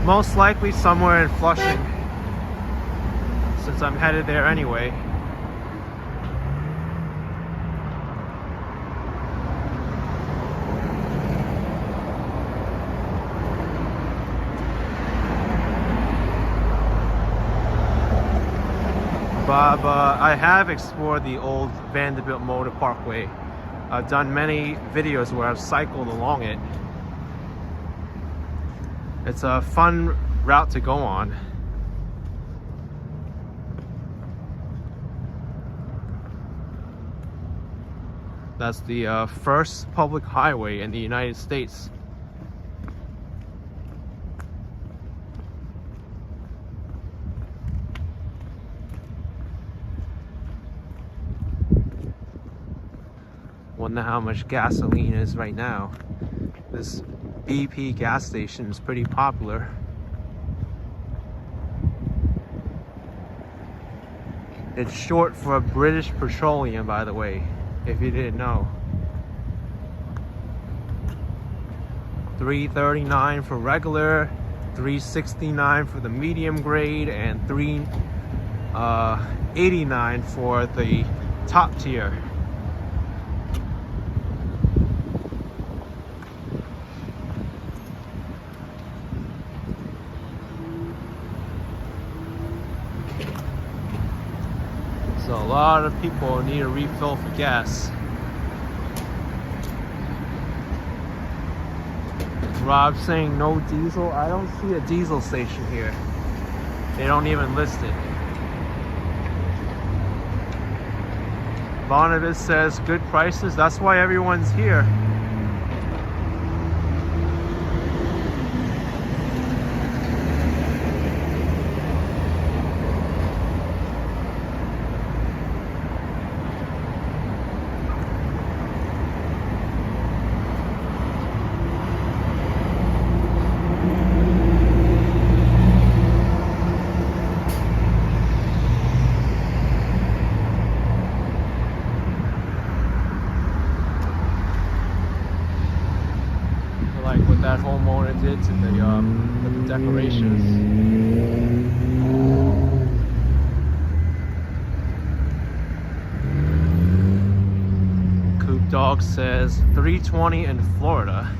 Most likely somewhere in Flushing, since I'm headed there anyway. Bob, I have explored the old Vanderbilt Motor Parkway. I've done many videos where I've cycled along it. It's a fun route to go on. That's the first public highway in the United States. Wonder how much gasoline is right now. This BP gas station is pretty popular. It's short for British Petroleum, by the way, if you didn't know. $3.39 for regular, $3.69 for the medium grade, and $3.89 for the top tier. So a lot of people need a refill for gas. Rob saying no diesel. I don't see a diesel station here. They don't even list it. Barnabas says good prices. That's why everyone's here. That homeowner did to the decorations. Coop Dog says $3.20 in Florida.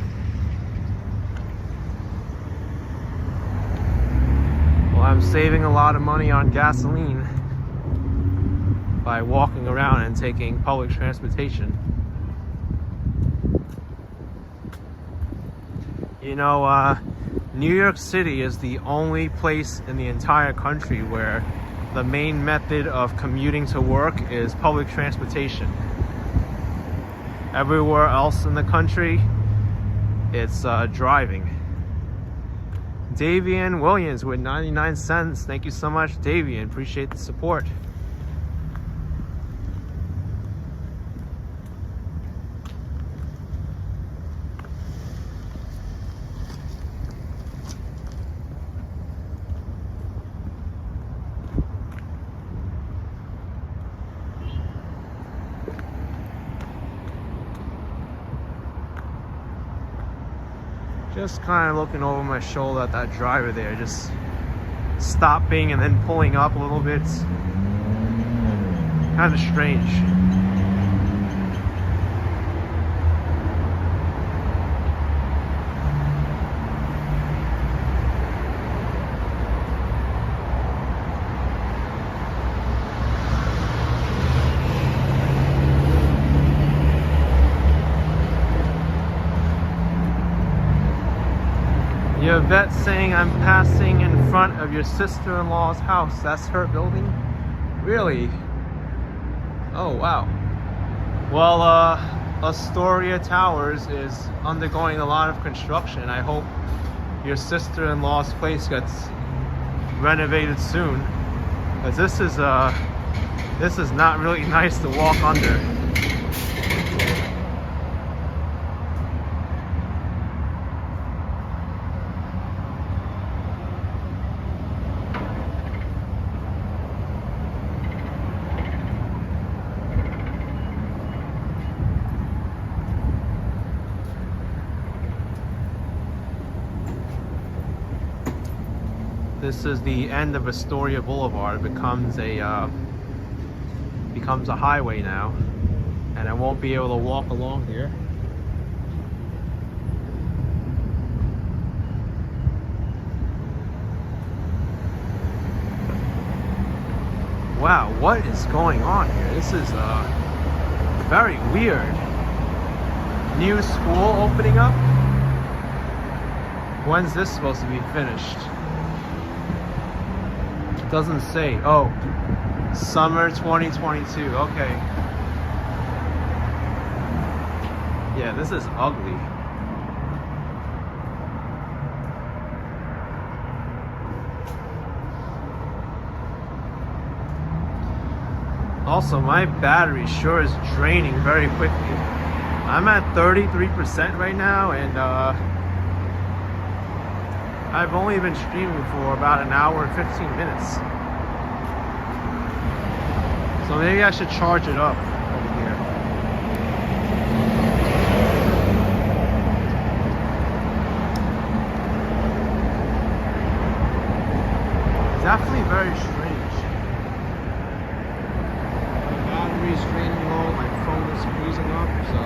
Well, I'm saving a lot of money on gasoline by walking around and taking public transportation. You know, New York City is the only place in the entire country where the main method of commuting to work is public transportation. Everywhere else in the country, it's driving. Davian Williams with 99 cents. Thank you so much, Davian. Appreciate the support. Just kind of looking over my shoulder at that driver there, just stopping and then pulling up a little bit. Kind of strange. Your vet saying I'm passing in front of your sister-in-law's house. That's her building? Really? Oh, wow. Well, Astoria Towers is undergoing a lot of construction. I hope your sister-in-law's place gets renovated soon. Because this is not really nice to walk under. This is the end of Astoria Boulevard. It becomes a highway now, and I won't be able to walk along here. Wow, what is going on here? This is very weird. New school opening up? When's this supposed to be finished? Doesn't say. Oh, summer 2022. Okay. Yeah, this is ugly. Also, my battery sure is draining very quickly. I'm at 33% right now, and I've only been streaming for about an hour and 15 minutes. So maybe I should charge it up over here. It's definitely very strange. My battery's draining low, my phone is freezing up, so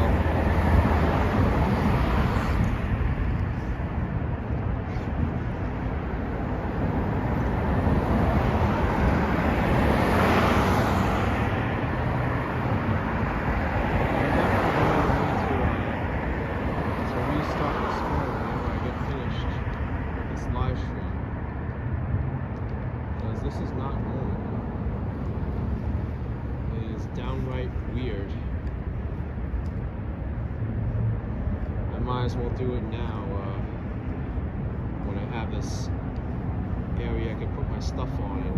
this is not normal. It is downright weird. I might as well do it now when I have this area I can put my stuff on it.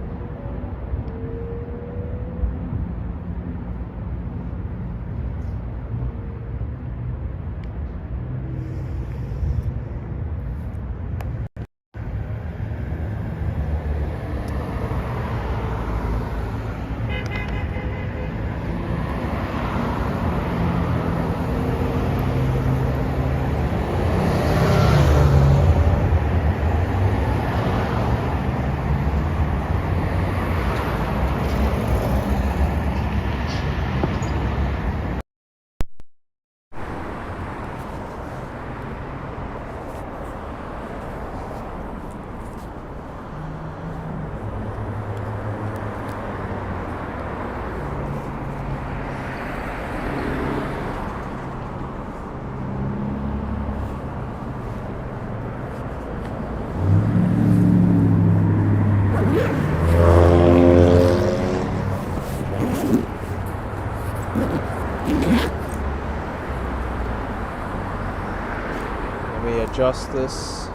Let me adjust this.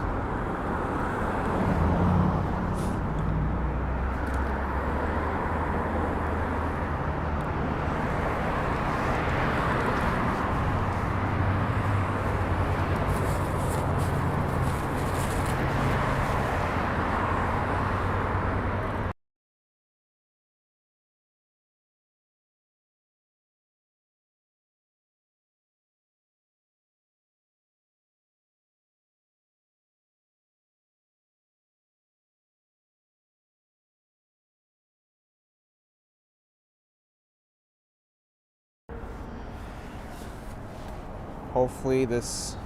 Hopefully this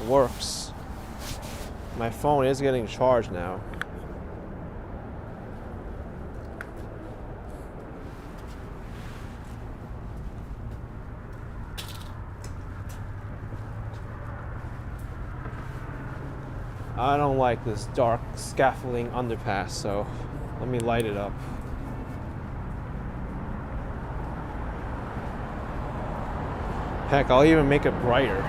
works. My phone is getting charged now. I don't like this dark scaffolding underpass, so let me light it up. Heck, I'll even make it brighter.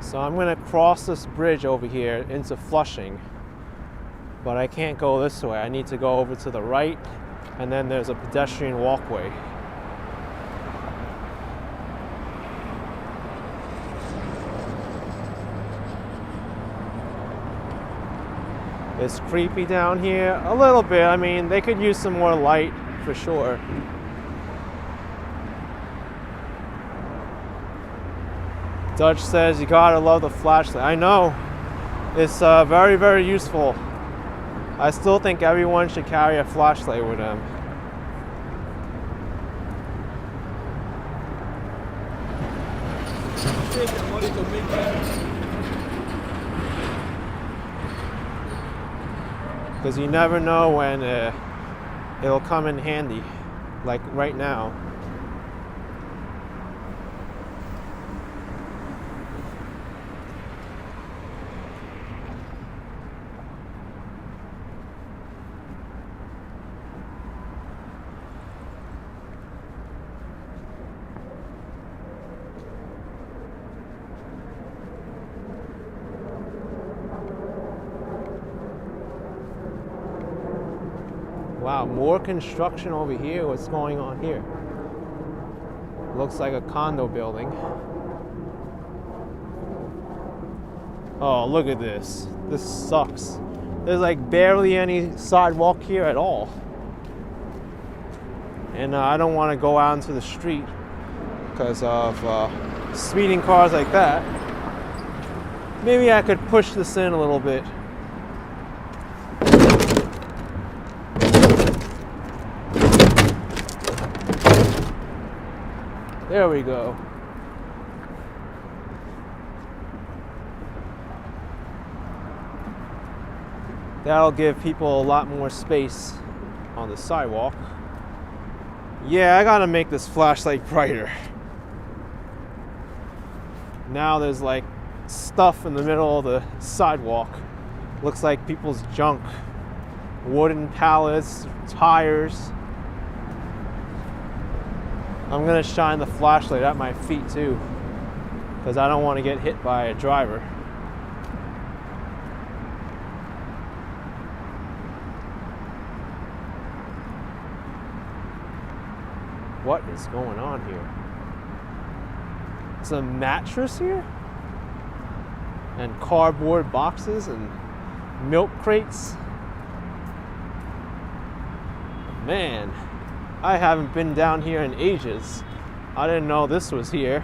So I'm gonna cross this bridge over here into Flushing, but I can't go this way. I need to go over to the right, and then there's a pedestrian walkway. It's creepy down here, a little bit. I mean, they could use some more light for sure. Dutch says you gotta love the flashlight. I know, it's very, very useful. I still think everyone should carry a flashlight with them. Because you never know when it'll come in handy, like right now. Wow, more construction over here. What's going on here? Looks like a condo building. Oh, look at this. This sucks. There's like barely any sidewalk here at all. And I don't want to go out into the street because of speeding cars like that. Maybe I could push this in a little bit. There we go. That'll give people a lot more space on the sidewalk. Yeah, I gotta make this flashlight brighter. Now there's like stuff in the middle of the sidewalk. Looks like people's junk. Wooden pallets, tires. I'm gonna shine the flashlight at my feet too, because I don't want to get hit by a driver. What is going on here? It's a mattress here? And cardboard boxes and milk crates? Man, I haven't been down here in ages. I didn't know this was here.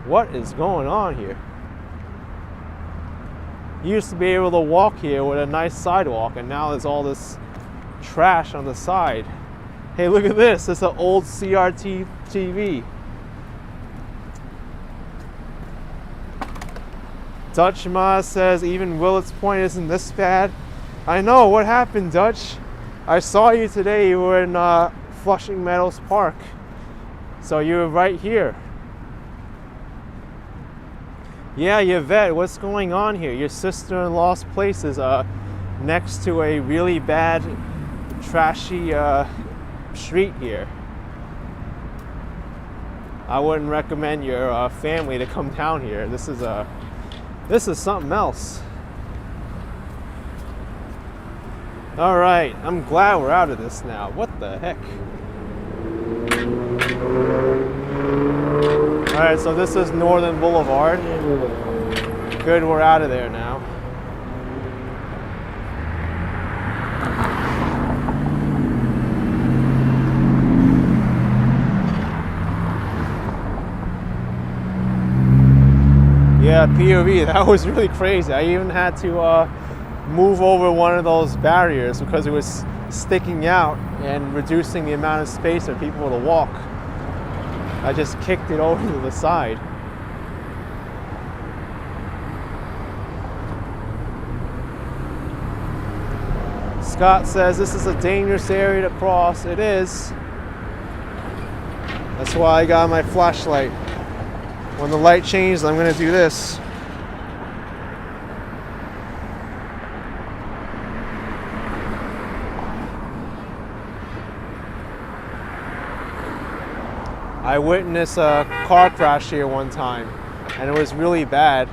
What is going on here? You used to be able to walk here with a nice sidewalk, and now there's all this trash on the side. Hey, look at this. It's an old CRT TV. Dutch Ma says even Willets Point isn't this bad. I know. What happened, Dutch? I saw you today. You were in Flushing Meadows Park. So you were right here. Yeah, Yvette, what's going on here? Your sister-in-law's place is next to a really bad, trashy street here. I wouldn't recommend your family to come down here. This is something else. All right, I'm glad we're out of this now. What the heck? All right, so this is Northern Boulevard. Good, we're out of there now. Yeah, POV, that was really crazy. I even had to move over one of those barriers because it was sticking out and reducing the amount of space for people to walk. I just kicked it over to the side. Scott says this is a dangerous area to cross. It is. That's why I got my flashlight. When the light changes, I'm gonna do this. I witnessed a car crash here one time, and it was really bad.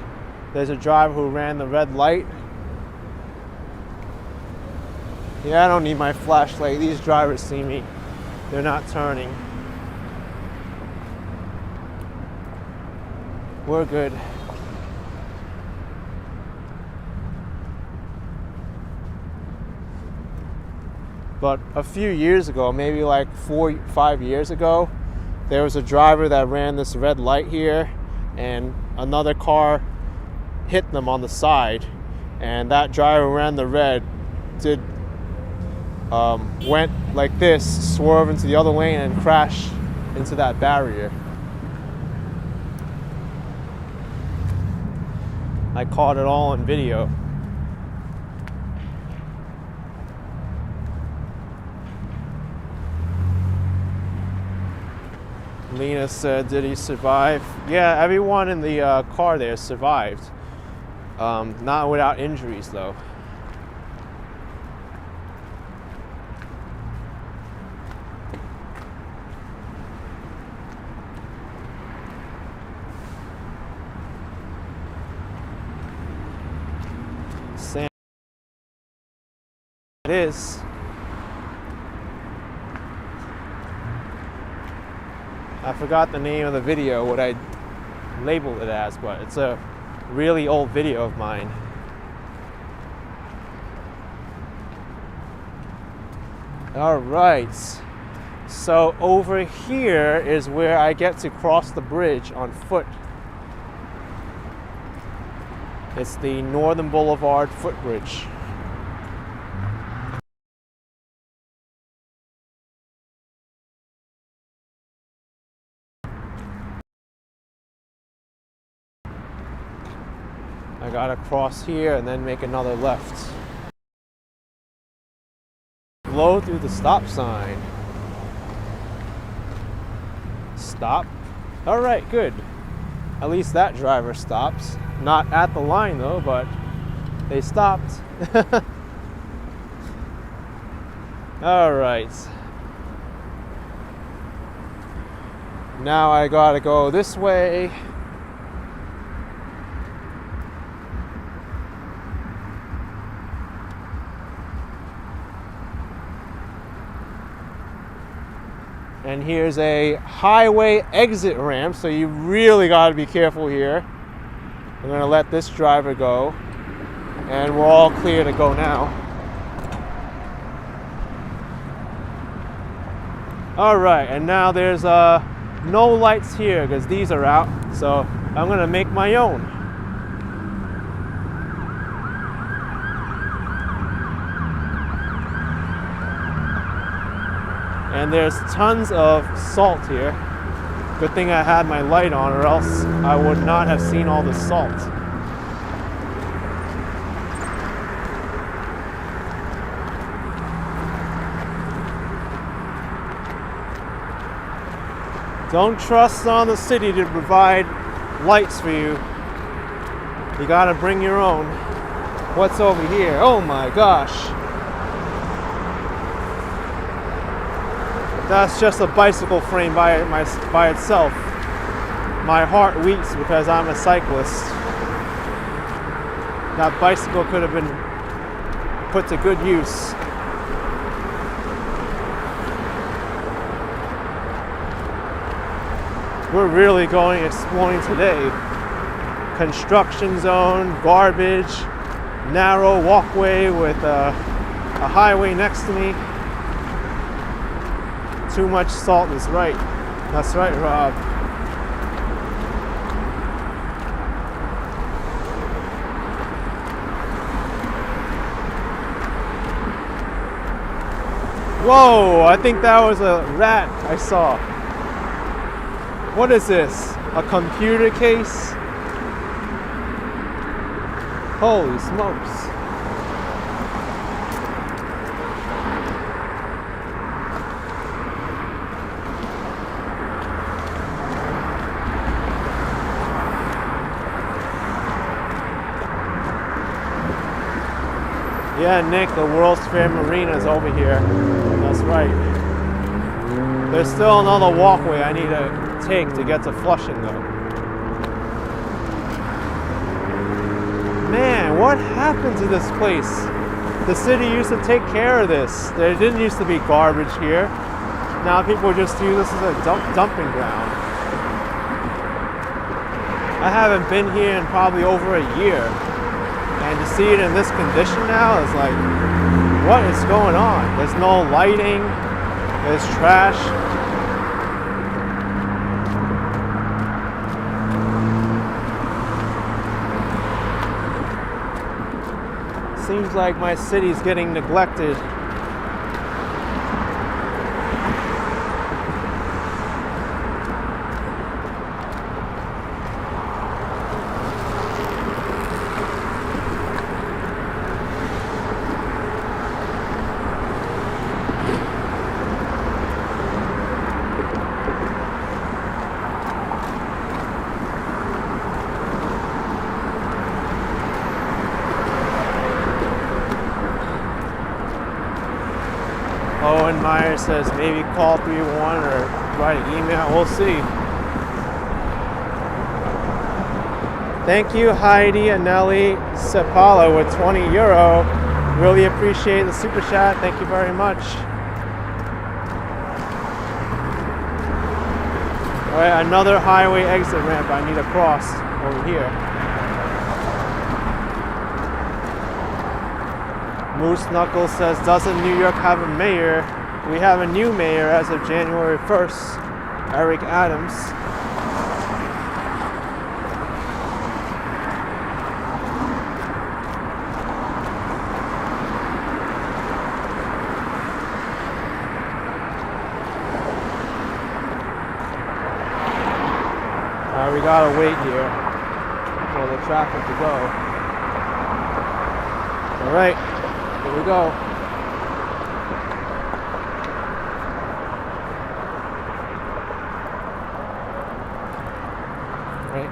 There's a driver who ran the red light. Yeah, I don't need my flashlight. These drivers see me. They're not turning. We're good. But a few years ago, maybe like 4-5 years ago, there was a driver that ran this red light here, and another car hit them on the side, and that driver ran the red, went like this, swerved into the other lane and crashed into that barrier. I caught it all on video. Lena said, did he survive? Yeah, everyone in the car there survived. Not without injuries though. Sam, it is. I forgot the name of the video, what I labeled it as, but it's a really old video of mine. All right, so over here is where I get to cross the bridge on foot. It's the Northern Boulevard footbridge. I gotta cross here and then make another left. Blow through the stop sign. Stop. All right, good. At least that driver stops. Not at the line though, but they stopped. All right. Now I gotta go this way. And here's a highway exit ramp, so you really got to be careful here. I'm going to let this driver go, and we're all clear to go now. All right, and now there's no lights here because these are out, so I'm going to make my own. And there's tons of salt here. Good thing I had my light on, or else I would not have seen all the salt. Don't trust on the city to provide lights for you. You gotta bring your own. What's over here? Oh my gosh. That's just a bicycle frame by itself. My heart weeps because I'm a cyclist. That bicycle could have been put to good use. We're really going exploring today. Construction zone, garbage, narrow walkway with a highway next to me. Too much salt is right. That's right, Rob. Whoa, I think that was a rat I saw. What is this? A computer case? Holy smokes. Yeah, Nick, the World's Fair Marina is over here. That's right. There's still another walkway I need to take to get to Flushing, though. Man, what happened to this place? The city used to take care of this. There didn't used to be garbage here. Now people just use this as a dumping ground. I haven't been here in probably over a year. And to see it in this condition now is like, what is going on? There's no lighting, there's trash. Seems like my city's getting neglected. Owen Meyer says maybe call 311 or write an email. We'll see. Thank you, Heidi Anelli Cepala with €20. Really appreciate the super chat. Thank you very much. All right, another highway exit ramp I need to cross over here. Moose Knuckles says, doesn't New York have a mayor? We have a new mayor as of January 1st, Eric Adams. We gotta wait here for the traffic to go. All right. Here we go. Right.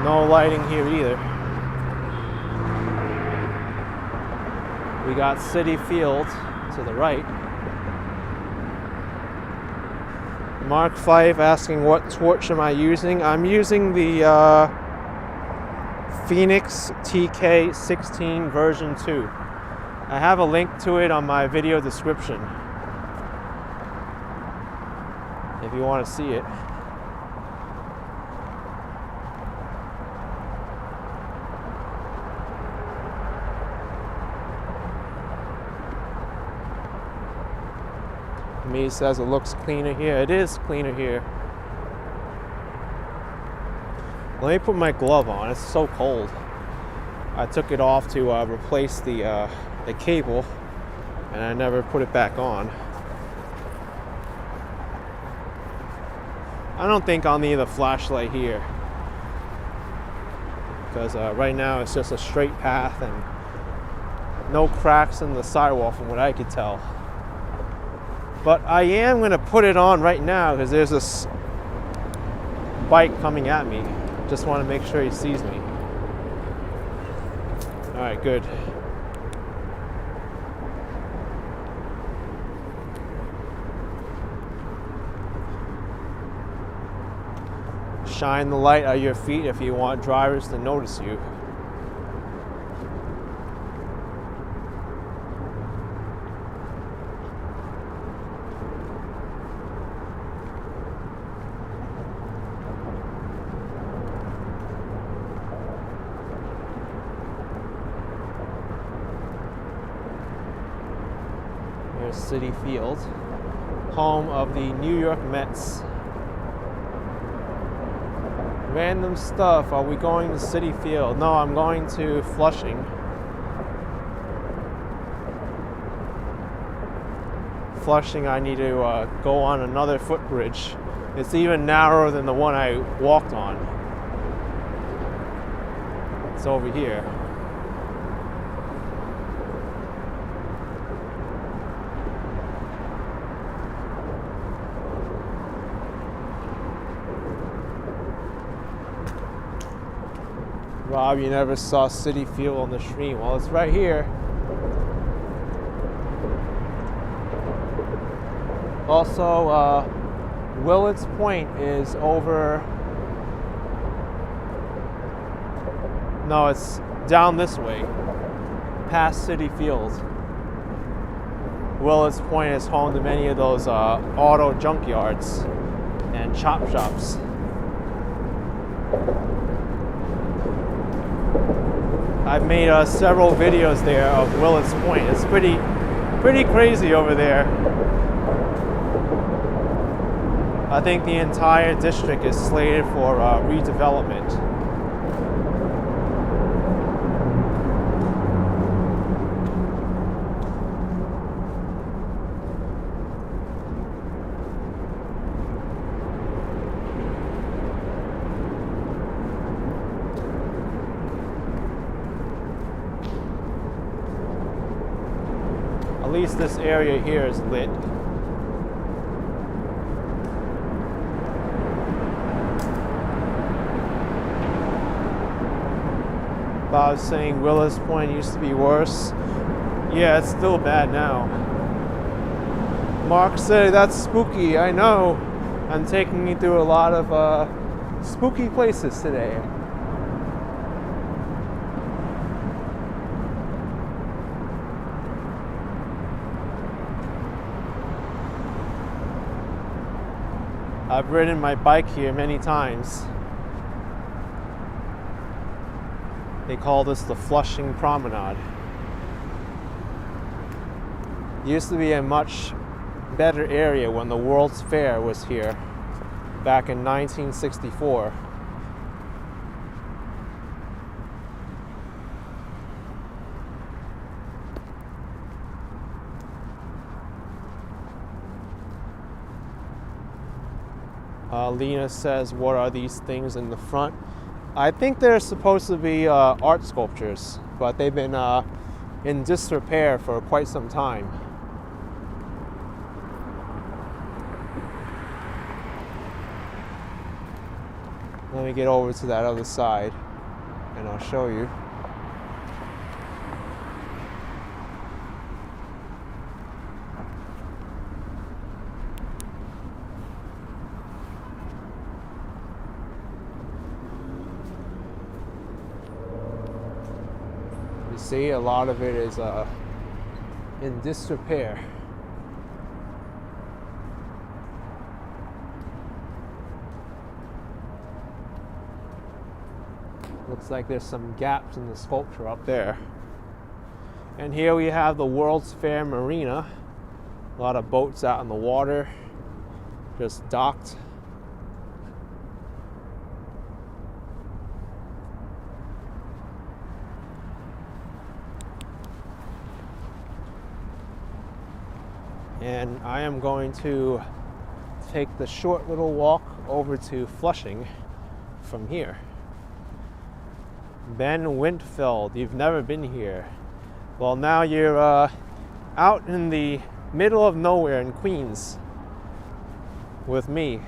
No lighting here either. We got City Field to the right. Mark 5 asking what torch am I using? I'm using the Phoenix TK16 version 2. I have a link to it on my video description if you want to see it. Me says it looks cleaner here. It is cleaner here. Let me put my glove on. It's so cold. I took it off to replace the cable, and I never put it back on. I don't think I'll need a flashlight here because right now it's just a straight path and no cracks in the sidewalk from what I could tell. But I am going to put it on right now because there's this bike coming at me. Just want to make sure he sees me. All right, good. Shine the light at your feet if you want drivers to notice you. City Field, home of the New York Mets. Random stuff. Are we going to City Field? No, I'm going to Flushing. Flushing, I need to go on another footbridge. It's even narrower than the one I walked on. It's over here. Rob, you never saw City Fuel on the stream. Well, it's right here. Also, Willard's Point is over. No, it's down this way, past City Field. Willard's Point is home to many of those auto junkyards and chop shops. I've made several videos there of Willard's Point. It's pretty crazy over there. I think the entire district is slated for redevelopment. At least this area here is lit. I was saying Willard's Point used to be worse. Yeah, it's still bad now. Mark said that's spooky. I know. I'm taking you through a lot of spooky places today. I've ridden my bike here many times. They call this the Flushing Promenade. It used to be a much better area when the World's Fair was here back in 1964. Lena says, what are these things in the front? I think they're supposed to be art sculptures, but they've been in disrepair for quite some time. Let me get over to that other side and I'll show you. See, a lot of it is in disrepair. Looks like there's some gaps in the sculpture up there. And here we have the World's Fair Marina. A lot of boats out in the water, just docked. And I am going to take the short little walk over to Flushing from here. Ben Wintfeld, you've never been here. Well, now you're out in the middle of nowhere in Queens with me.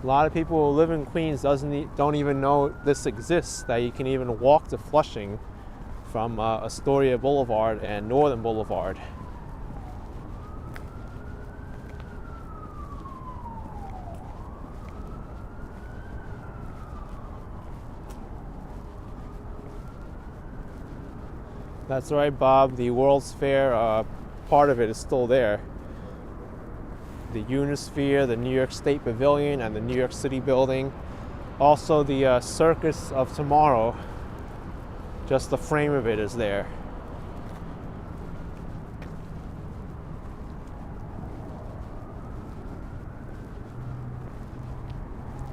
A lot of people who live in Queens don't even know this exists, that you can even walk to Flushing from Astoria Boulevard and Northern Boulevard. That's right, Bob. The World's Fair, part of it is still there. The Unisphere, the New York State Pavilion, and the New York City building. Also the Circus of Tomorrow. Just the frame of it is there.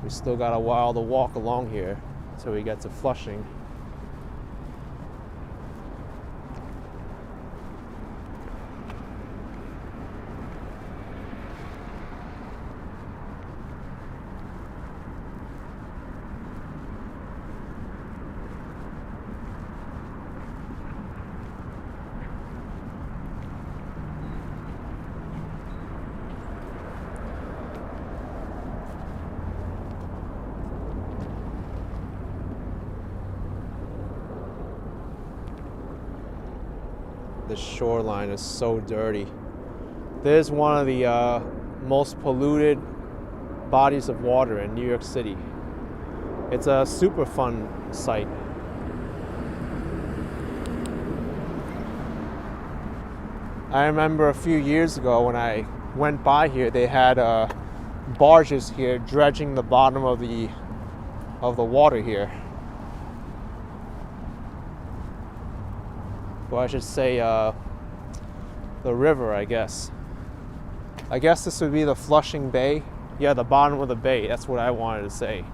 We still got a while to walk along here until we get to Flushing. the shoreline is so dirty. This is one of the most polluted bodies of water in New York City. It's a super fun site. I remember a few years ago when I went by here, they had barges here dredging the bottom of the water here. Well, I should say the river, I guess. I guess this would be the Flushing Bay. Yeah, the bottom of the bay. That's what I wanted to say.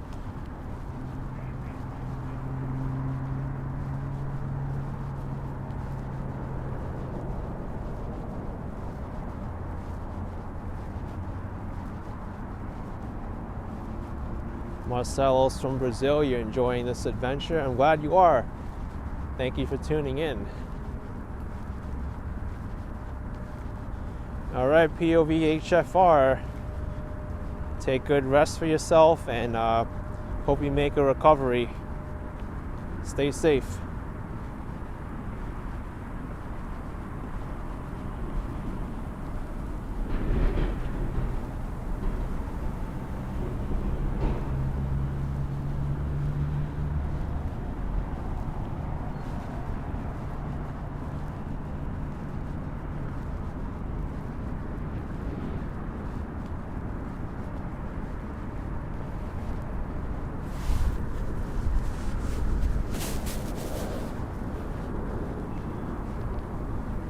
Marcelo's from Brazil. You're enjoying this adventure. I'm glad you are. Thank you for tuning in. All right, POV HFR. Take good rest for yourself and hope you make a recovery. Stay safe.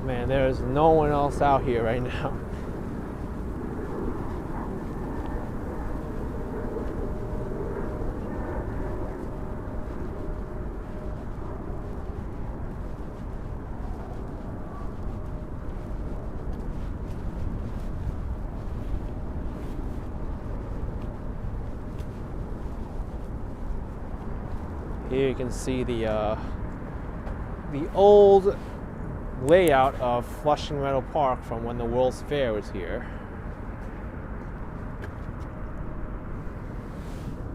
Man, there is no one else out here right now. Here you can see the old layout of Flushing Meadow Park from when the World's Fair was here.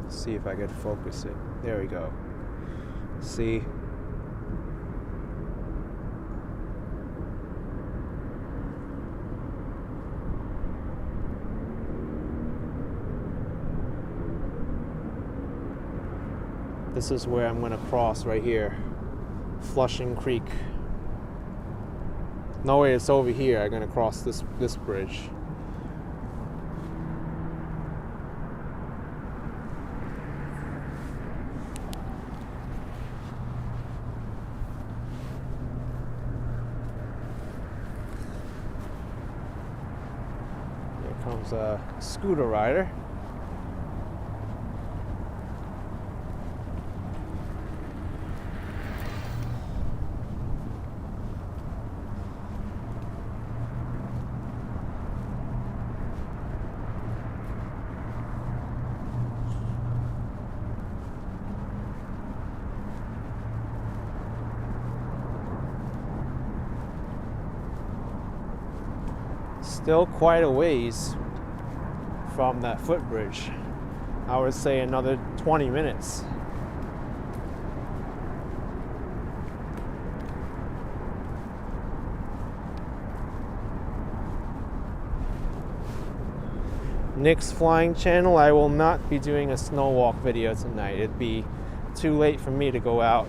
Let's see if I could focus it. There we go. See? This is where I'm going to cross right here. Flushing Creek. No way, it's over here. I'm gonna cross this bridge. Here comes a scooter rider. Still quite a ways from that footbridge. I would say another 20 minutes. Nick's Flying Channel, I will not be doing a snow walk video tonight. It'd be too late for me to go out.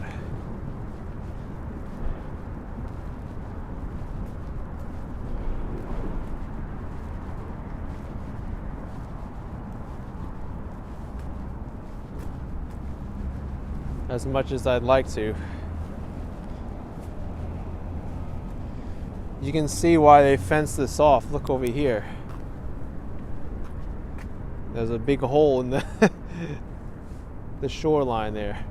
As much as I'd like to. You can see why they fenced this off. Look over here. There's a big hole in the shoreline there.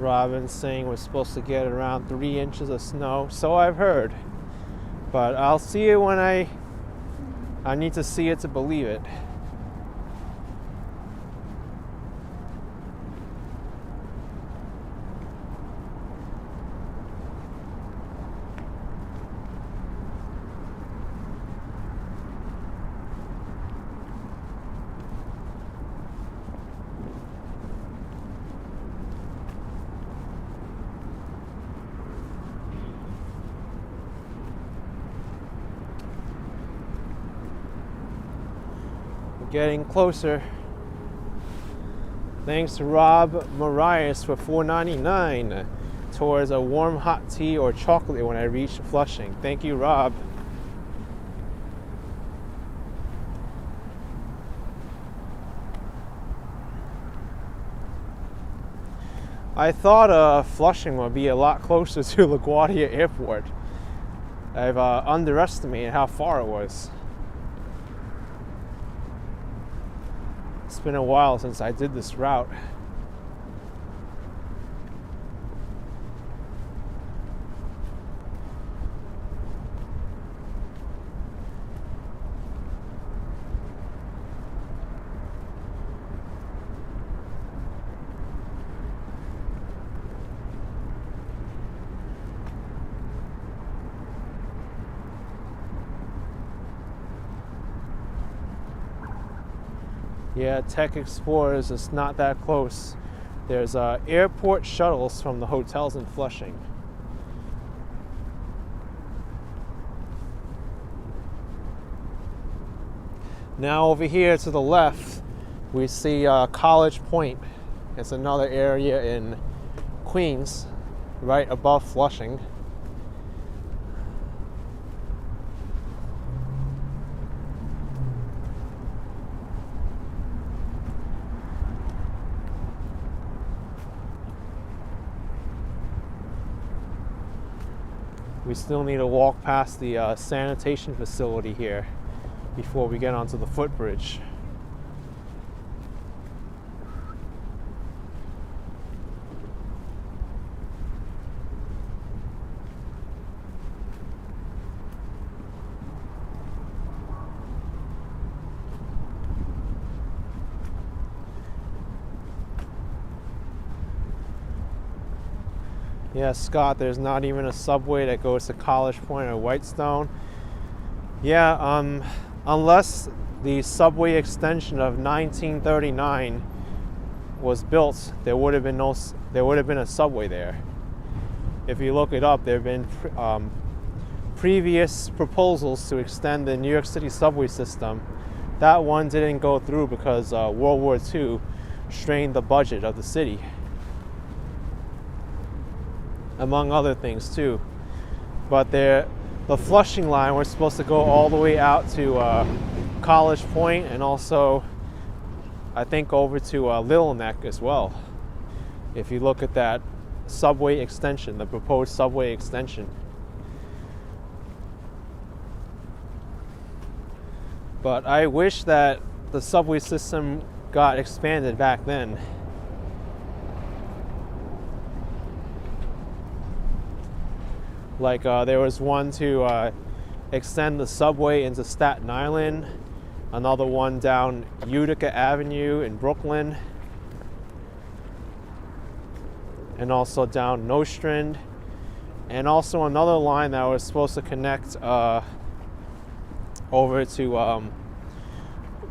Robin's saying we're supposed to get around 3 inches of snow. So I've heard. But I'll see it when I need to see it to believe it. Getting closer. Thanks to Rob Marias for $4.99 towards a warm hot tea or chocolate when I reach Flushing. Thank you, Rob. I thought Flushing would be a lot closer to LaGuardia Airport. I've underestimated how far it was. It's been a while since I did this route. Yeah, Tech Explorers is not that close. There's airport shuttles from the hotels in Flushing. Now over here to the left, we see College Point. It's another area in Queens, right above Flushing. We still need to walk past the sanitation facility here before we get onto the footbridge. Yeah, Scott, there's not even a subway that goes to College Point or Whitestone. Yeah, unless the subway extension of 1939 was built, there would have been a subway there. If you look it up, there have been previous proposals to extend the New York City subway system. That one didn't go through because World War II strained the budget of the city, among other things too. But the Flushing line was supposed to go all the way out to College Point and also I think over to Little Neck as well. If you look at that subway extension, the proposed subway extension. But I wish that the subway system got expanded back then. Like there was one to extend the subway into Staten Island, another one down Utica Avenue in Brooklyn, and also down Nostrand, and also another line that was supposed to connect over to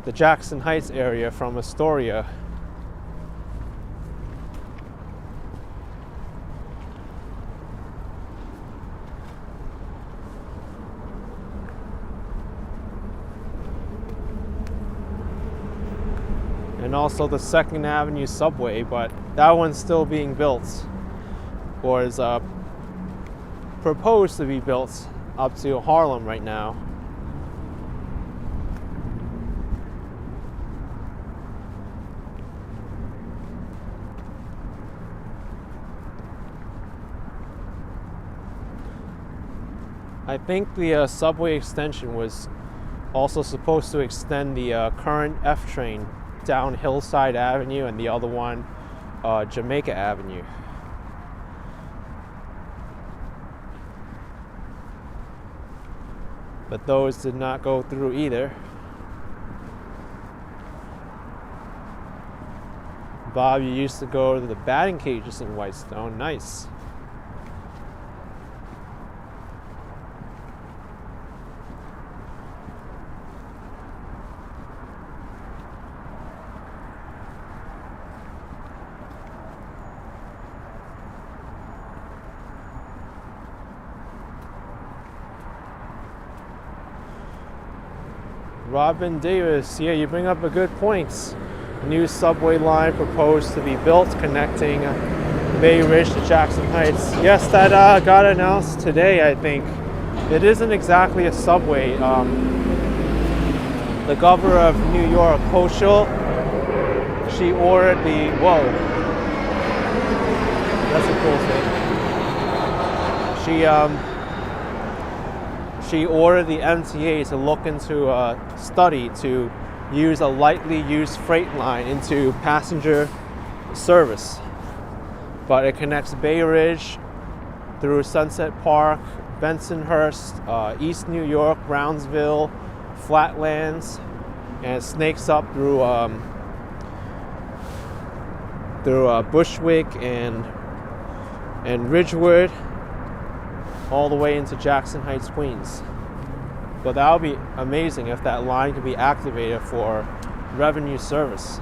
the Jackson Heights area from Astoria. And also the 2nd Avenue subway, but that one's still being built, or is proposed to be built up to Harlem right now. I think the subway extension was also supposed to extend the current F train down Hillside Avenue and the other one Jamaica Avenue. but those did not go through either. Bob, you used to go to the batting cages in Whitestone. Nice. Robin Davis, yeah, you bring up a good point. New subway line proposed to be built connecting Bay Ridge to Jackson Heights. Yes, that got announced today, I think. It isn't exactly a subway. The governor of New York, Hochul, she ordered the, whoa, that's a cool thing. She ordered the MTA to look into a study to use a lightly used freight line into passenger service. But it connects Bay Ridge through Sunset Park, Bensonhurst, East New York, Brownsville, Flatlands, and it snakes up through Bushwick and Ridgewood, all the way into Jackson Heights, Queens. But that would be amazing if that line could be activated for revenue service.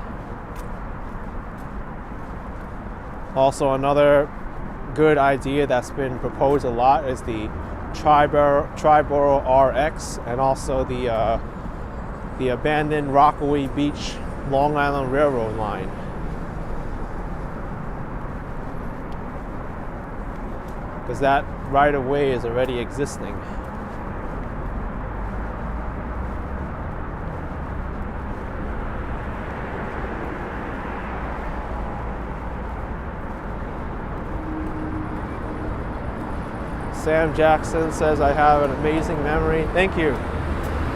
Also, another good idea that's been proposed a lot is the Triborough RX, and also the abandoned Rockaway Beach Long Island Railroad line. Because that right of way is already existing. Sam Jackson says, I have an amazing memory. Thank you.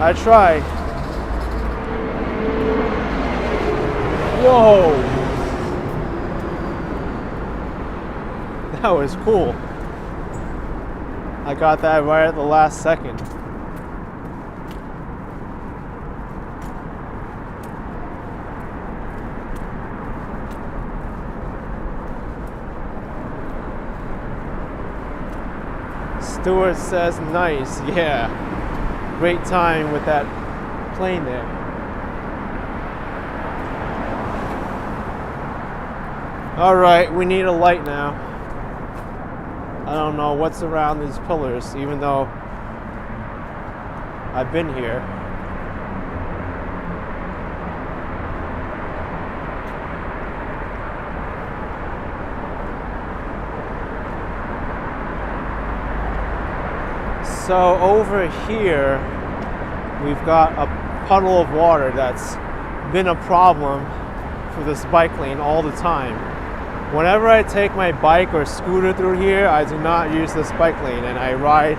I try. Whoa! That was cool. I got that right at the last second. Stewart says, nice, yeah. Great time with that plane there. All right, we need a light now. I don't know what's around these pillars, even though I've been here. So over here, we've got a puddle of water that's been a problem for this bike lane all the time. Whenever I take my bike or scooter through here, I do not use this bike lane and I ride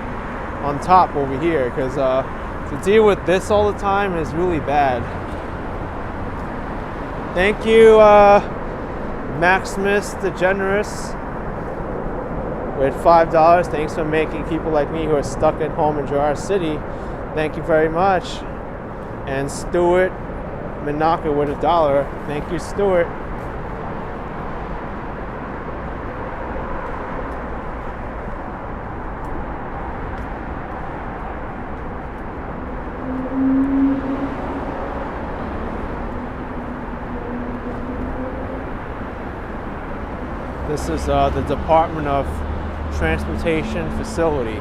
on top over here, because to deal with this all the time is really bad. Thank you, Maximus the Generous, with $5. Thanks for making people like me who are stuck at home enjoy our city. Thank you very much. And Stuart Minaka with $1. Thank you, Stuart. This is the Department of Transportation facility.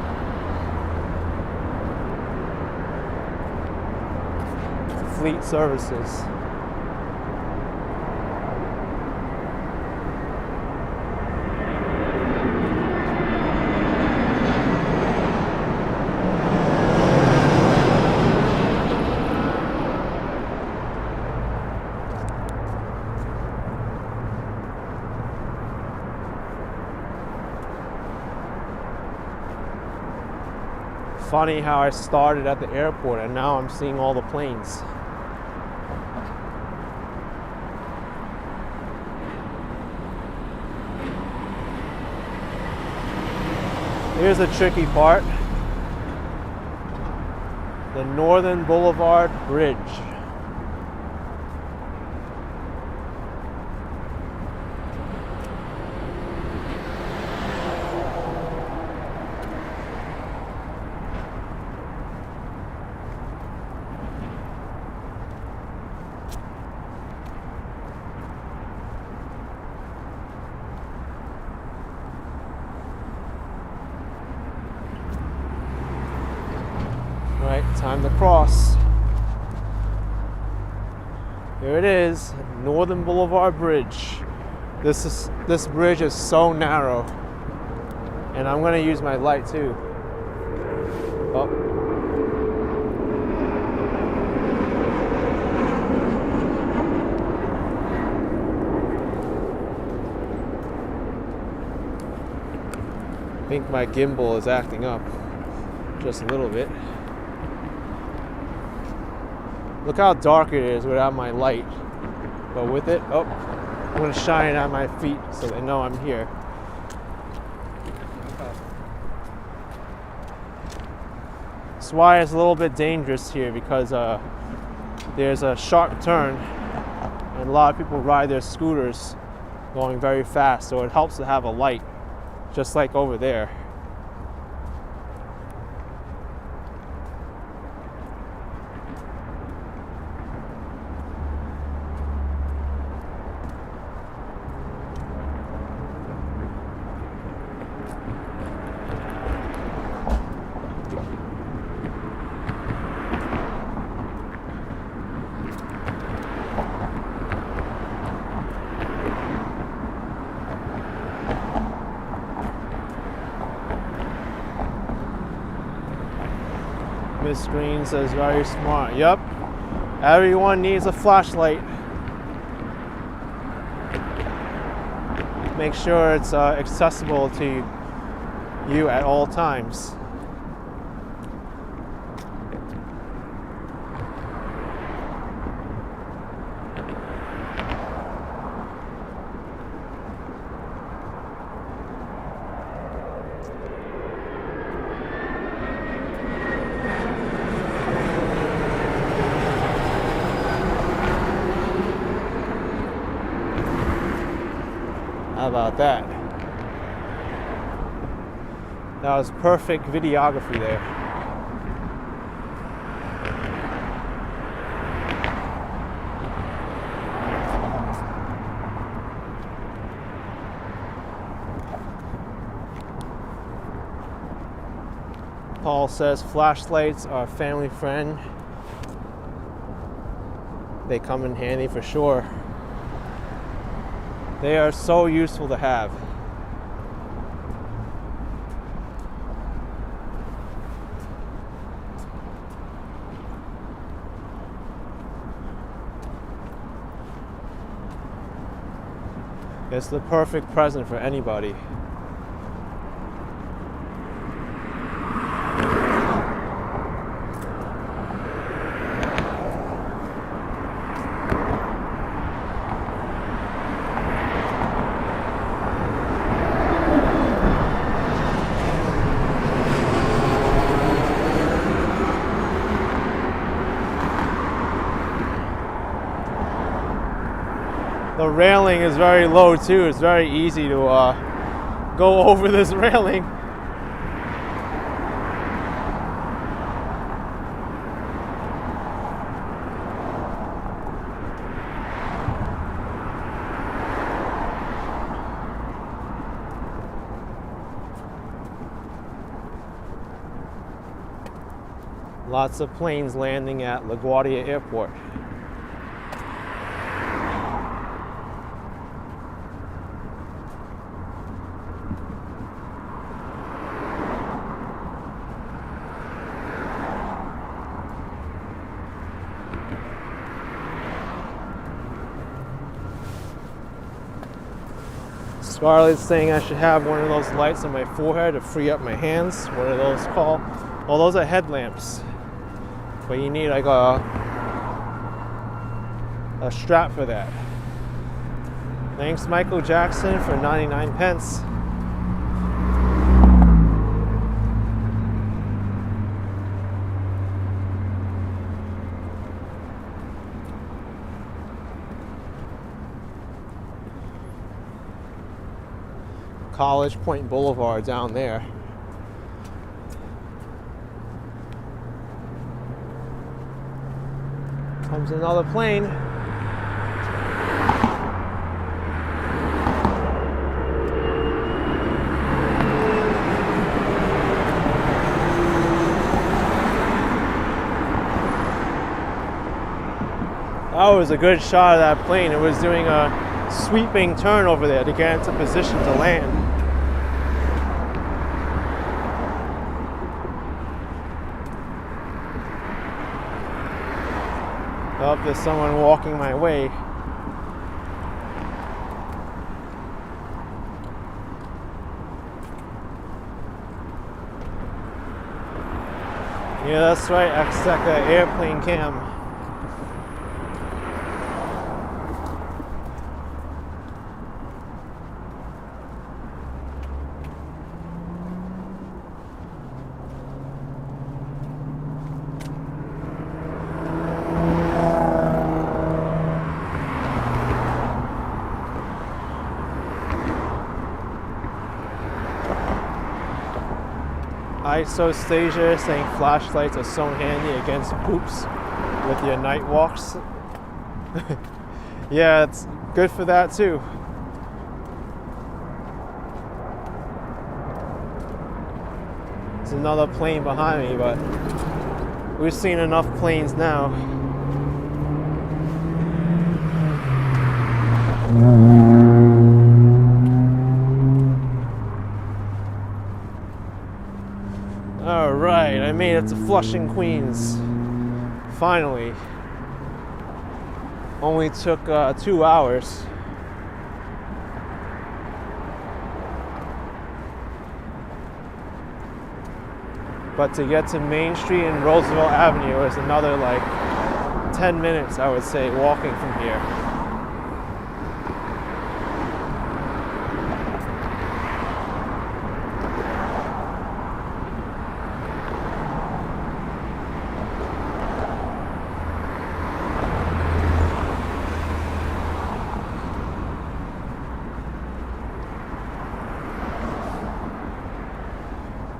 Fleet Services. Funny how I started at the airport and now I'm seeing all the planes. Here's the tricky part. The Northern Boulevard Bridge. Right, time to cross. Here it is, Northern Boulevard Bridge. This bridge is so narrow, and I'm gonna use my light too. Oh. I think my gimbal is acting up just a little bit. Look how dark it is without my light. But with it, oh, I'm gonna shine it on my feet so they know I'm here. That's why it's a little bit dangerous here, because there's a sharp turn and a lot of people ride their scooters going very fast, so it helps to have a light, just like over there. Miss Green says very smart. Yep. Everyone needs a flashlight. Make sure it's accessible to you at all times. How about that? That was perfect videography there. Paul says flashlights are a family friend. They come in handy for sure. They are so useful to have. It's the perfect present for anybody. The railing is very low too. It's very easy to go over this railing. Lots of planes landing at LaGuardia Airport. Scarlett's saying I should have one of those lights on my forehead to free up my hands. What are those called? Well, those are headlamps. But you need like a strap for that. Thanks, Michael Jackson, for 99 pence. College Point Boulevard down there. Comes another plane. That was a good shot of that plane. It was doing a sweeping turn over there to get into position to land. Oh, there's someone walking my way. Yeah, that's right, Execa airplane cam. Isostasia saying flashlights are so handy against poops with your night walks. Yeah, it's good for that too. There's another plane behind me, but we've seen enough planes now. Alright, I made it to Flushing, Queens. Finally. Only took 2 hours. But to get to Main Street and Roosevelt Avenue is another like 10 minutes, I would say, walking from here.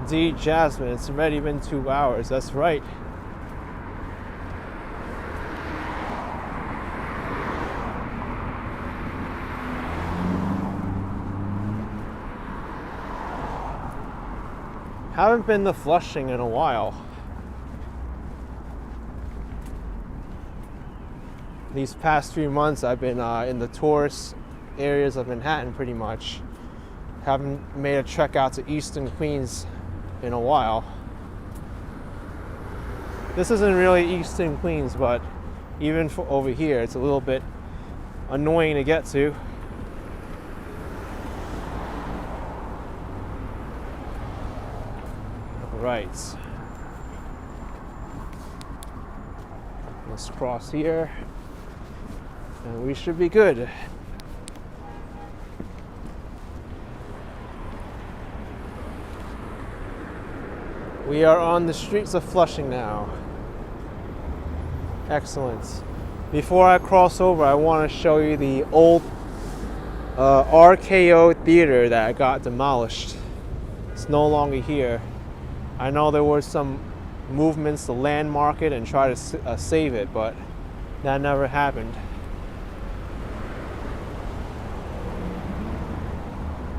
Indeed, Jasmine, it's already been 2 hours, that's right. Haven't been to Flushing in a while. These past few months I've been in the tourist areas of Manhattan pretty much. Haven't made a trek out to Eastern Queens in a while. This isn't really Eastern Queens, but even for over here, it's a little bit annoying to get to. Right. Let's cross here, and we should be good. We are on the streets of Flushing now. Excellent. Before I cross over, I want to show you the old RKO theater that got demolished. It's no longer here. I know there were some movements to landmark it and try to save it, but that never happened.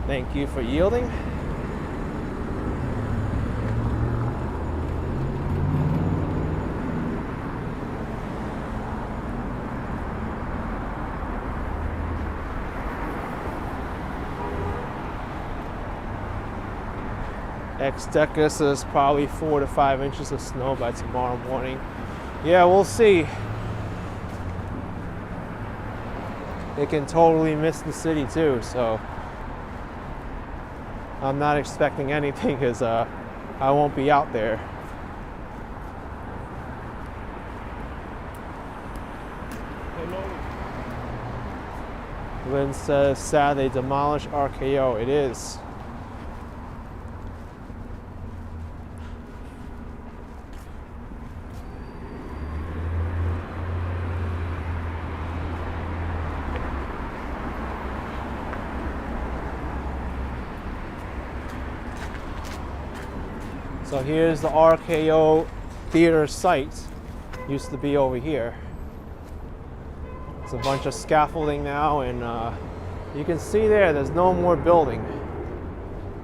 Thank you for yielding. X-Deca says probably 4 to 5 inches of snow by tomorrow morning. Yeah, we'll see. It can totally miss the city too, so I'm not expecting anything because I won't be out there. Lynn says, sad they demolished RKO. It is. So here's the RKO theater site. Used to be over here. It's a bunch of scaffolding now, and you can see there's no more building.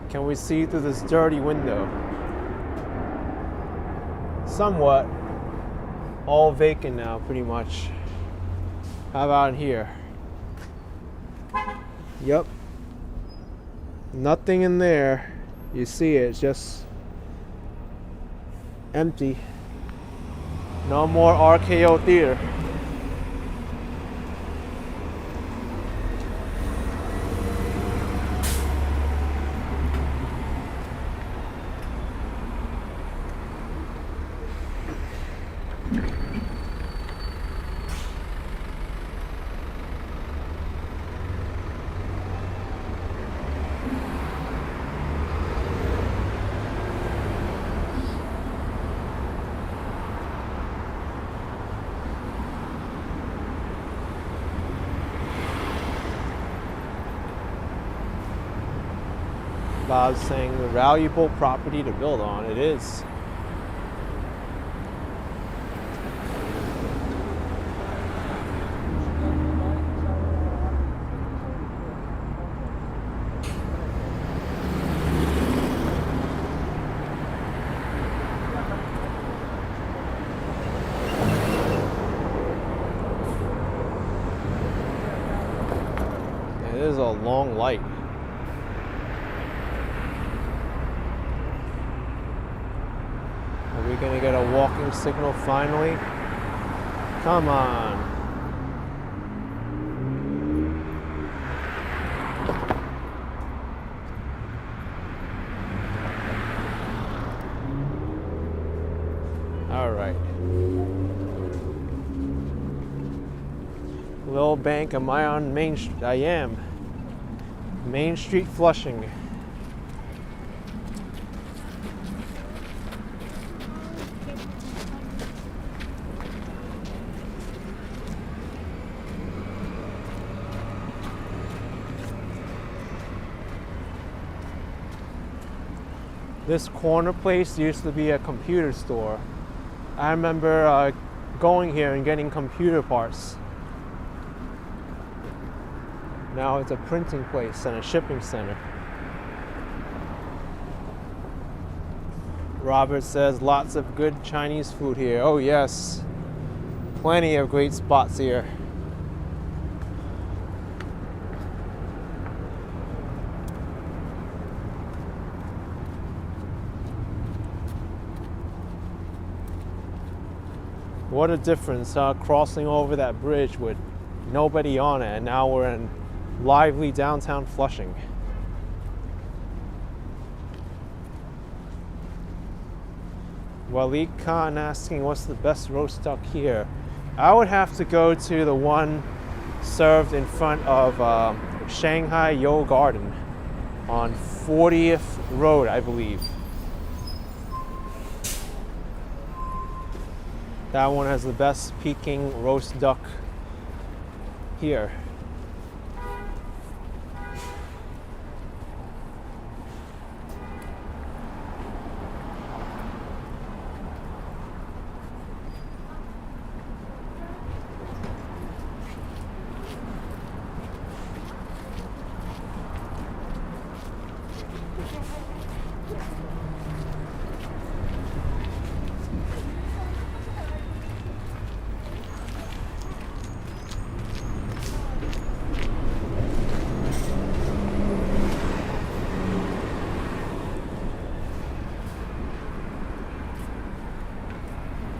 Can we see through this dirty window? Somewhat. All vacant now, pretty much. How about in here? Yep. Nothing in there. You see it, it's just empty. No more RKO theater. Bob's saying the valuable property to build on. It is. It is a long light. Are we gonna get a walking signal finally? Come on. All right. Little Bank, am I on Main Street? I am. Main Street, Flushing. This corner place used to be a computer store. I remember going here and getting computer parts. Now it's a printing place and a shipping center. Robert says lots of good Chinese food here. Oh yes, plenty of great spots here. What a difference, crossing over that bridge with nobody on it, and now we're in lively downtown Flushing. Waleed Khan asking what's the best roast duck here. I would have to go to the one served in front of Shanghai Yo Garden on 40th Road, I believe. That one has the best Peking roast duck here.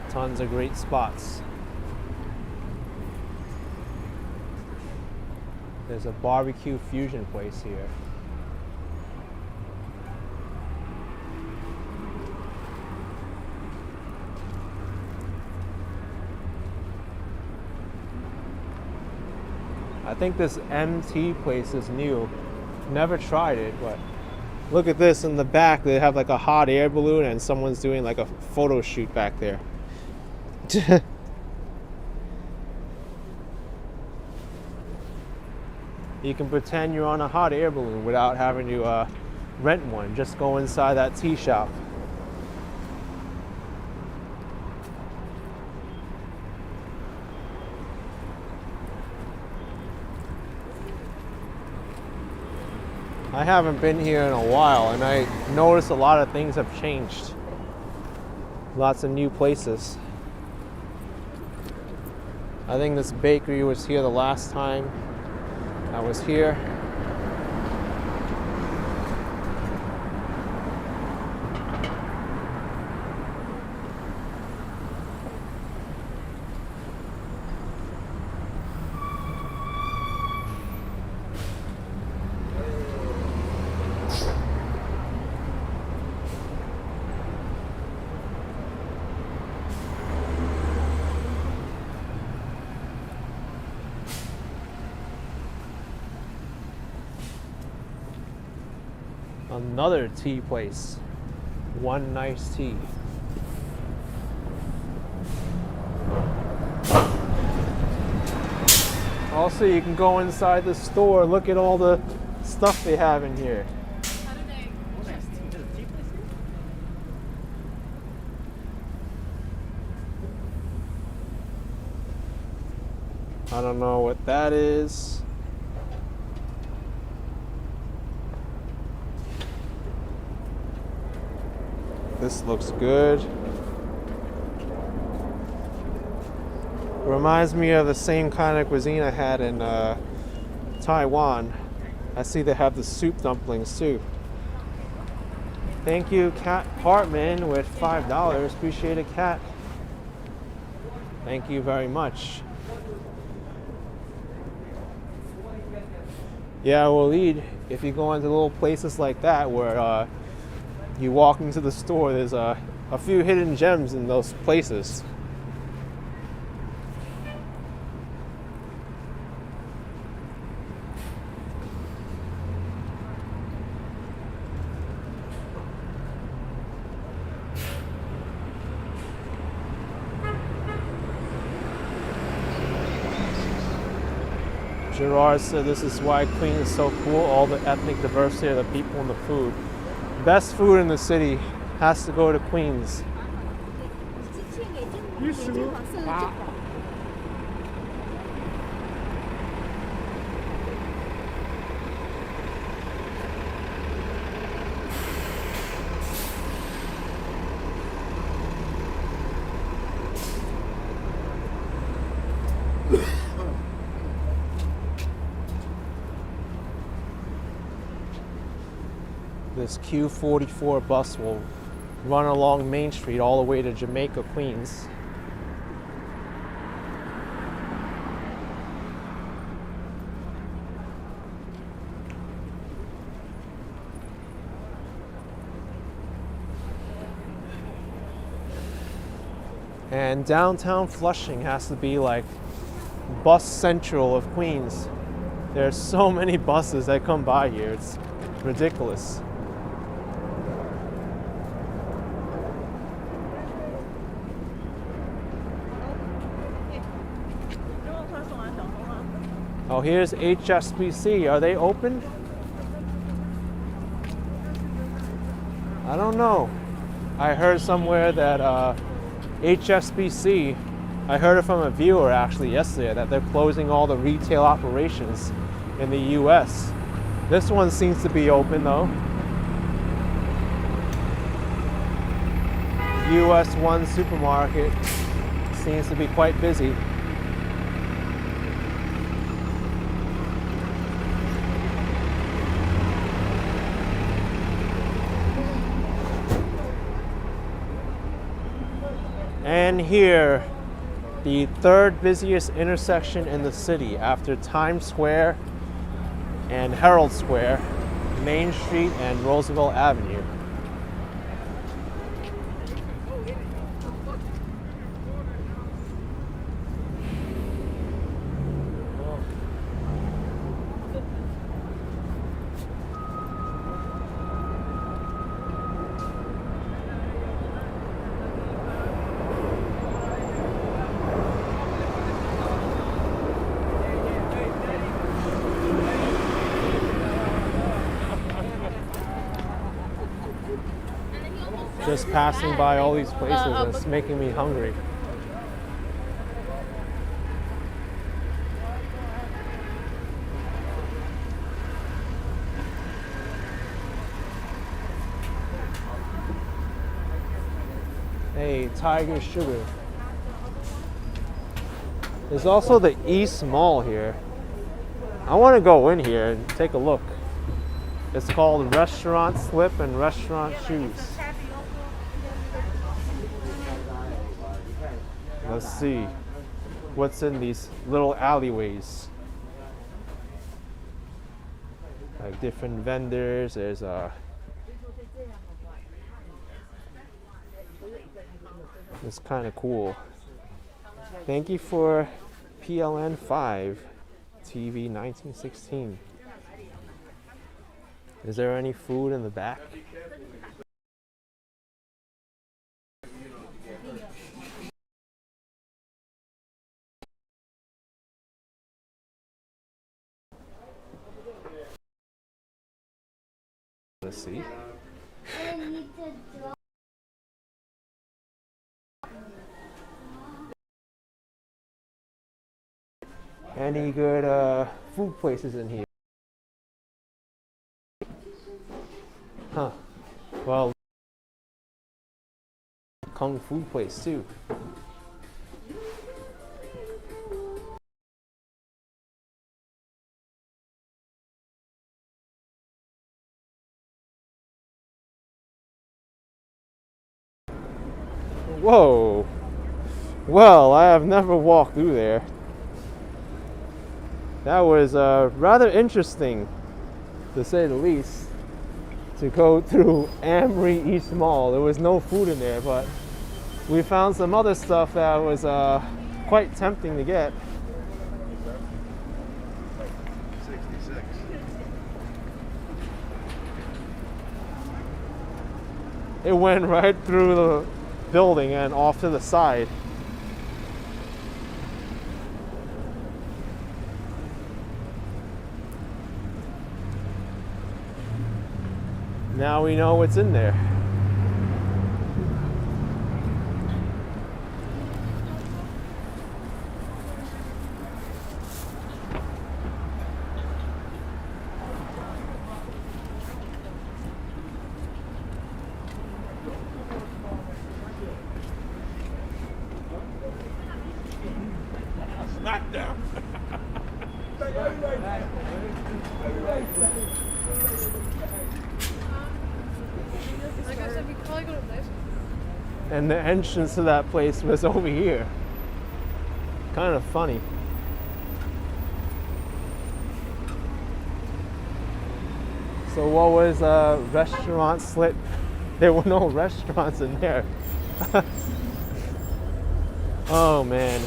Tons of great spots. There's a barbecue fusion place here. I think this MT place is new. Never tried it, but look at this in the back. They have like a hot air balloon and someone's doing like a photo shoot back there. You can pretend you're on a hot air balloon without having to rent one. Just go inside that tea shop. I haven't been here in a while, and I noticed a lot of things have changed. Lots of new places. I think this bakery was here the last time I was here. Another tea place. One Nice Tea. Also, you can go inside the store, look at all the stuff they have in here. I don't know what that is. This looks good. Reminds me of the same kind of cuisine I had in Taiwan. I see they have the soup dumplings too. Thank you, Cat Hartman, with $5. Appreciate it, Cat. Thank you very much. Yeah, Waleed, if you go into little places like that where you walk into the store, there's a few hidden gems in those places. Gerard said this is why Queens is so cool, all the ethnic diversity of the people and the food. Best food in the city has to go to Queens. This Q44 bus will run along Main Street all the way to Jamaica, Queens. And downtown Flushing has to be like bus central of Queens. There's so many buses that come by here, it's ridiculous. Oh, here's HSBC. Are they open? I don't know. I heard somewhere that HSBC, I heard it from a viewer actually yesterday, that they're closing all the retail operations in the US. This one seems to be open though. US 1 supermarket seems to be quite busy. And here, the third busiest intersection in the city after Times Square and Herald Square, Main Street and Roosevelt Avenue. Just passing by all these places, and it's making me hungry. Hey, Tiger Sugar. There's also the East Mall here. I want to go in here and take a look. It's called Restaurant Slip and Restaurant Shoes. Let's see what's in these little alleyways. Like different vendors. There's it's kind of cool. Thank you for PLN 5 TV 1916. Is there any food in the back? Let's see. Any good food places in here? Huh. Well, Kung Fu place too. Whoa. Well, I have never walked through there. That was rather interesting, to say the least, to go through Amory East Mall. There was no food in there, but we found some other stuff that was quite tempting to get. 66. It went right through the building and off to the side. Now we know what's in there. Smackdown. Like I said, we could probably go to this. And the entrance to that place was over here. Kind of funny. So what was Restaurant Slip? There were no restaurants in there. Oh man.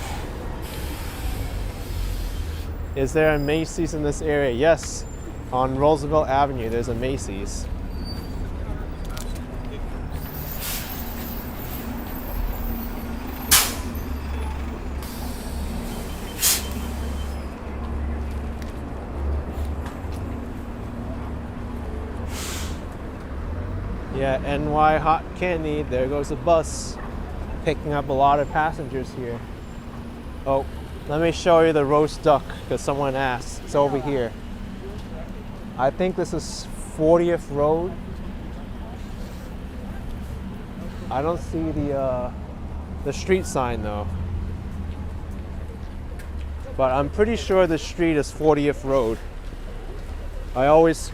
Is there a Macy's in this area? Yes. On Roosevelt Avenue, there's a Macy's. Yeah, NY Hot Candy. There goes a bus picking up a lot of passengers here. Oh, let me show you the roast duck because someone asked. It's over here. I think this is 40th Road. I don't see the street sign though. But I'm pretty sure the street is 40th Road. I always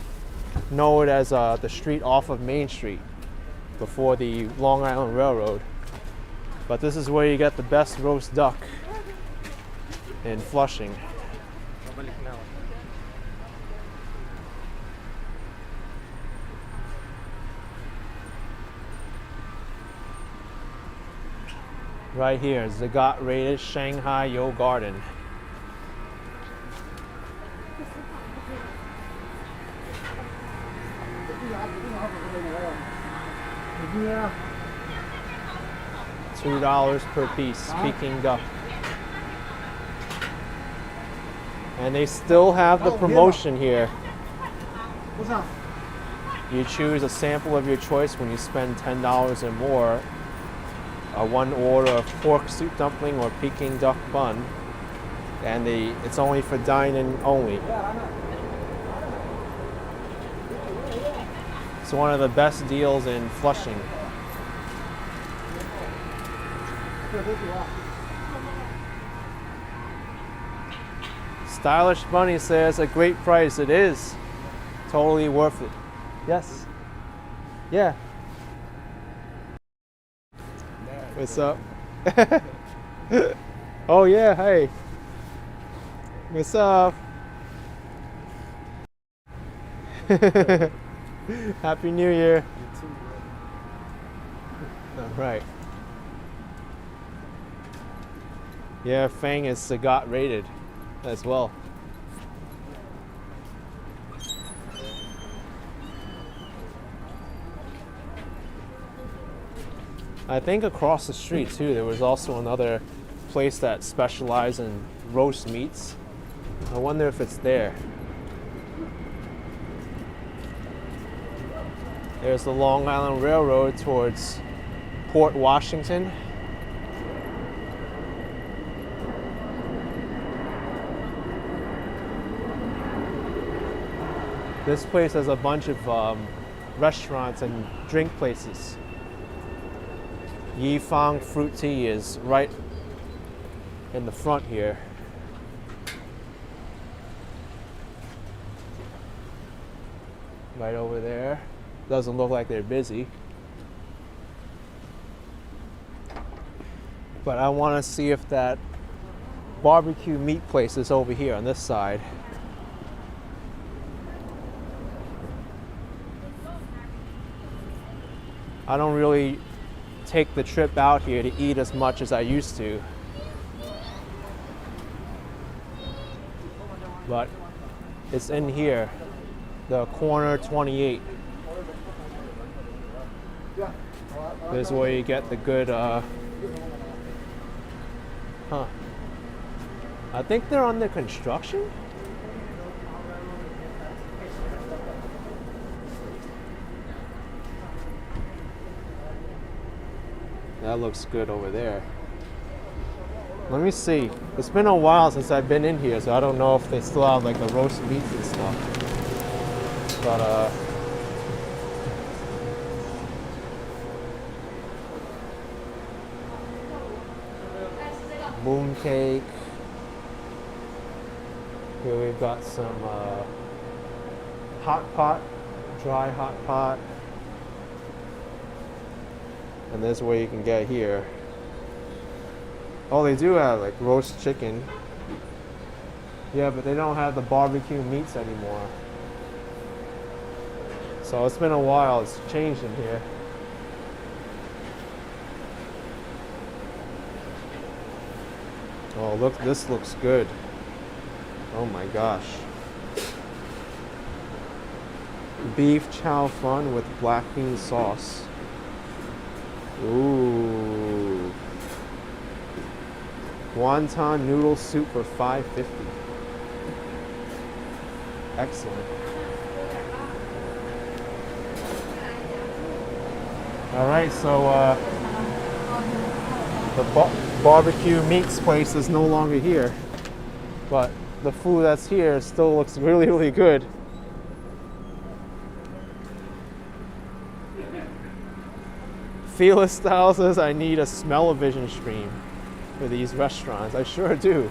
know it as the street off of Main Street before the Long Island Railroad. But this is where you get the best roast duck in Flushing. Right here, Zagat rated Shanghai Yo Garden. $2 per piece, Peking duck. And they still have the promotion here. You choose a sample of your choice when you spend $10 or more. One order of pork soup dumpling or Peking duck bun. And it's only for dine-in only. It's one of the best deals in Flushing. Stylish Bunny says a great price. It is totally worth it. Yes. Yeah. What's up? Oh yeah, hey. What's up? Happy New Year. All right. Yeah, Fang is Sagat rated as well. I think across the street too, there was also another place that specialized in roast meats. I wonder if it's there. There's the Long Island Railroad towards Port Washington. This place has a bunch of restaurants and drink places. Yifang Fruit Tea is right in the front here. Right over there. Doesn't look like they're busy. But I want to see if that barbecue meat place is over here on this side. I don't really take the trip out here to eat as much as I used to. But it's in here, the corner 28. This is where you get the good, I think they're under construction? That looks good over there. Let me see. It's been a while since I've been in here, so I don't know if they still have like the roast meats and stuff. But moon cake. Here we've got some hot pot, dry hot pot. And this is what you can get here. Oh, they do have like roast chicken. Yeah, but they don't have the barbecue meats anymore. So it's been a while, it's changed in here. Oh, look, this looks good. Oh my gosh. Beef chow fun with black bean sauce. Ooh. Wonton noodle soup for $5.50. Excellent. All right, so the barbecue meats place is no longer here, but the food that's here still looks really, really good. Fearless Style says I need a smell-o-vision stream for these restaurants. I sure do.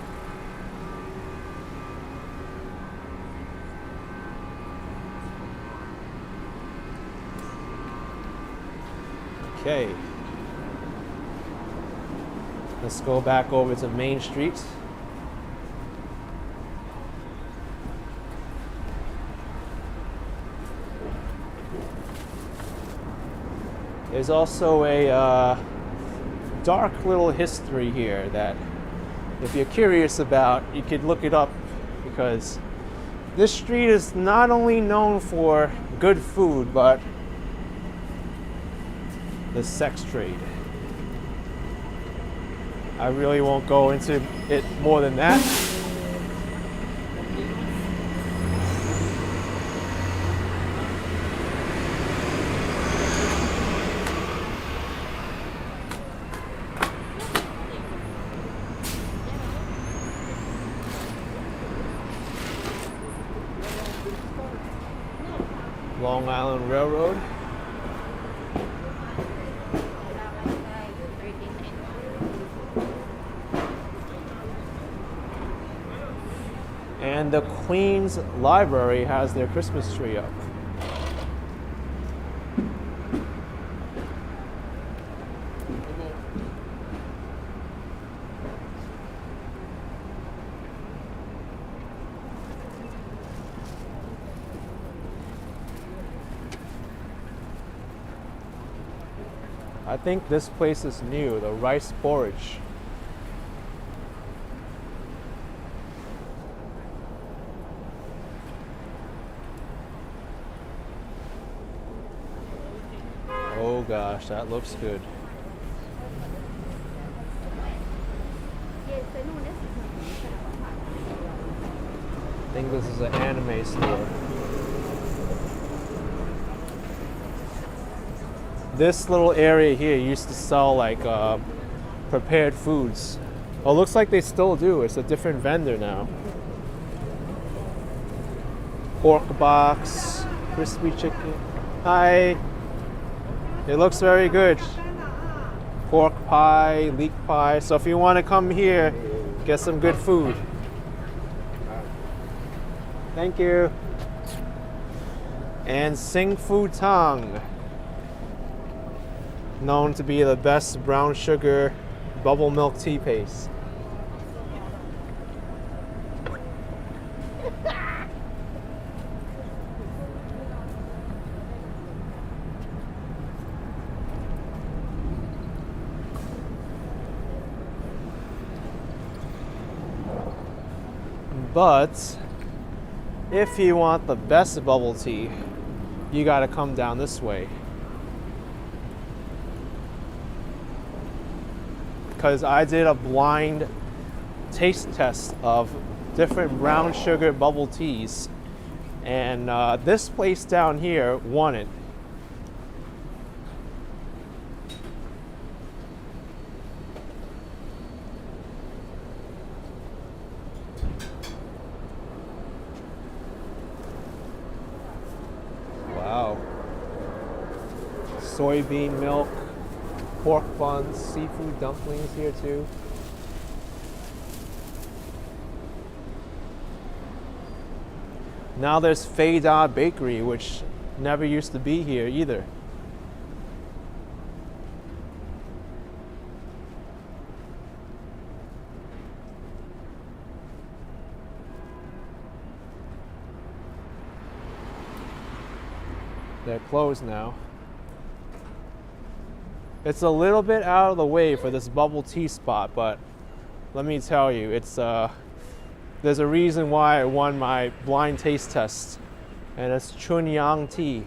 Okay. Let's go back over to Main Street. There's also a dark little history here that if you're curious about, you could look it up, because this street is not only known for good food, but the sex trade. I really won't go into it more than that. Long Island Railroad. And the Queen's Library has their Christmas tree up. I think this place is new, the rice porridge. Oh gosh, that looks good. I think this is an anime store. This little area here used to sell like prepared foods. Oh, looks like they still do. It's a different vendor now. Pork box, crispy chicken. Hi. It looks very good. Pork pie, leek pie. So if you want to come here, get some good food. Thank you. And Sing Fu Tang, known to be the best brown sugar bubble milk tea paste. But if you want the best bubble tea, you gotta come down this way. Because I did a blind taste test of different brown sugar bubble teas, and this place down here won it. Wow. Soybean milk, pork buns, seafood dumplings here too. Now there's Phaedo Bakery, which never used to be here either. They're closed now. It's a little bit out of the way for this bubble tea spot, but let me tell you, it's there's a reason why I won my blind taste test, and it's Chunyang tea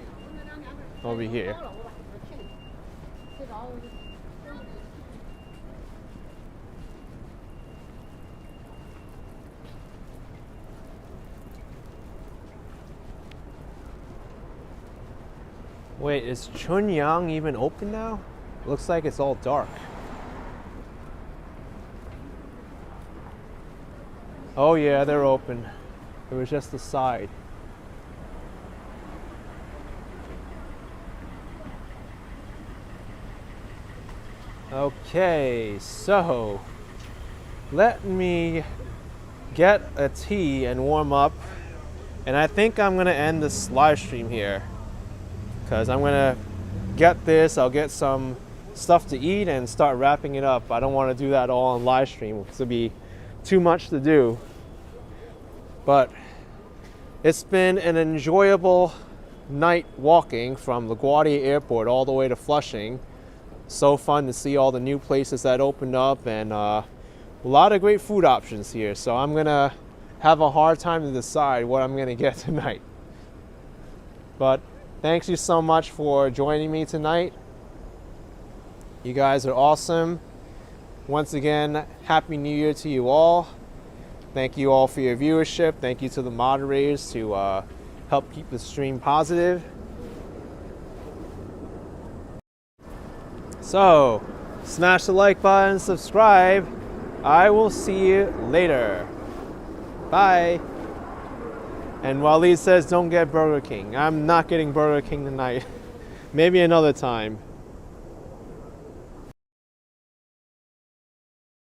over here. Wait, is Chunyang even open now? Looks like it's all dark. Oh yeah, they're open. It was just the side. Okay, so let me get a tea and warm up. And I think I'm gonna end this live stream here, because I'm gonna get this, I'll get some stuff to eat and start wrapping it up. I don't want to do that all on live stream because it'll be too much to do. But it's been an enjoyable night walking from LaGuardia Airport all the way to Flushing. So fun to see all the new places that opened up, and a lot of great food options here. So I'm gonna have a hard time to decide what I'm gonna get tonight. But thanks you so much for joining me tonight. You guys are awesome. Once again, Happy New Year to you all. Thank you all for your viewership. Thank you to the moderators to help keep the stream positive. So, smash the like button, subscribe. I will see you later. Bye. And Waleed says don't get Burger King. I'm not getting Burger King tonight. Maybe another time.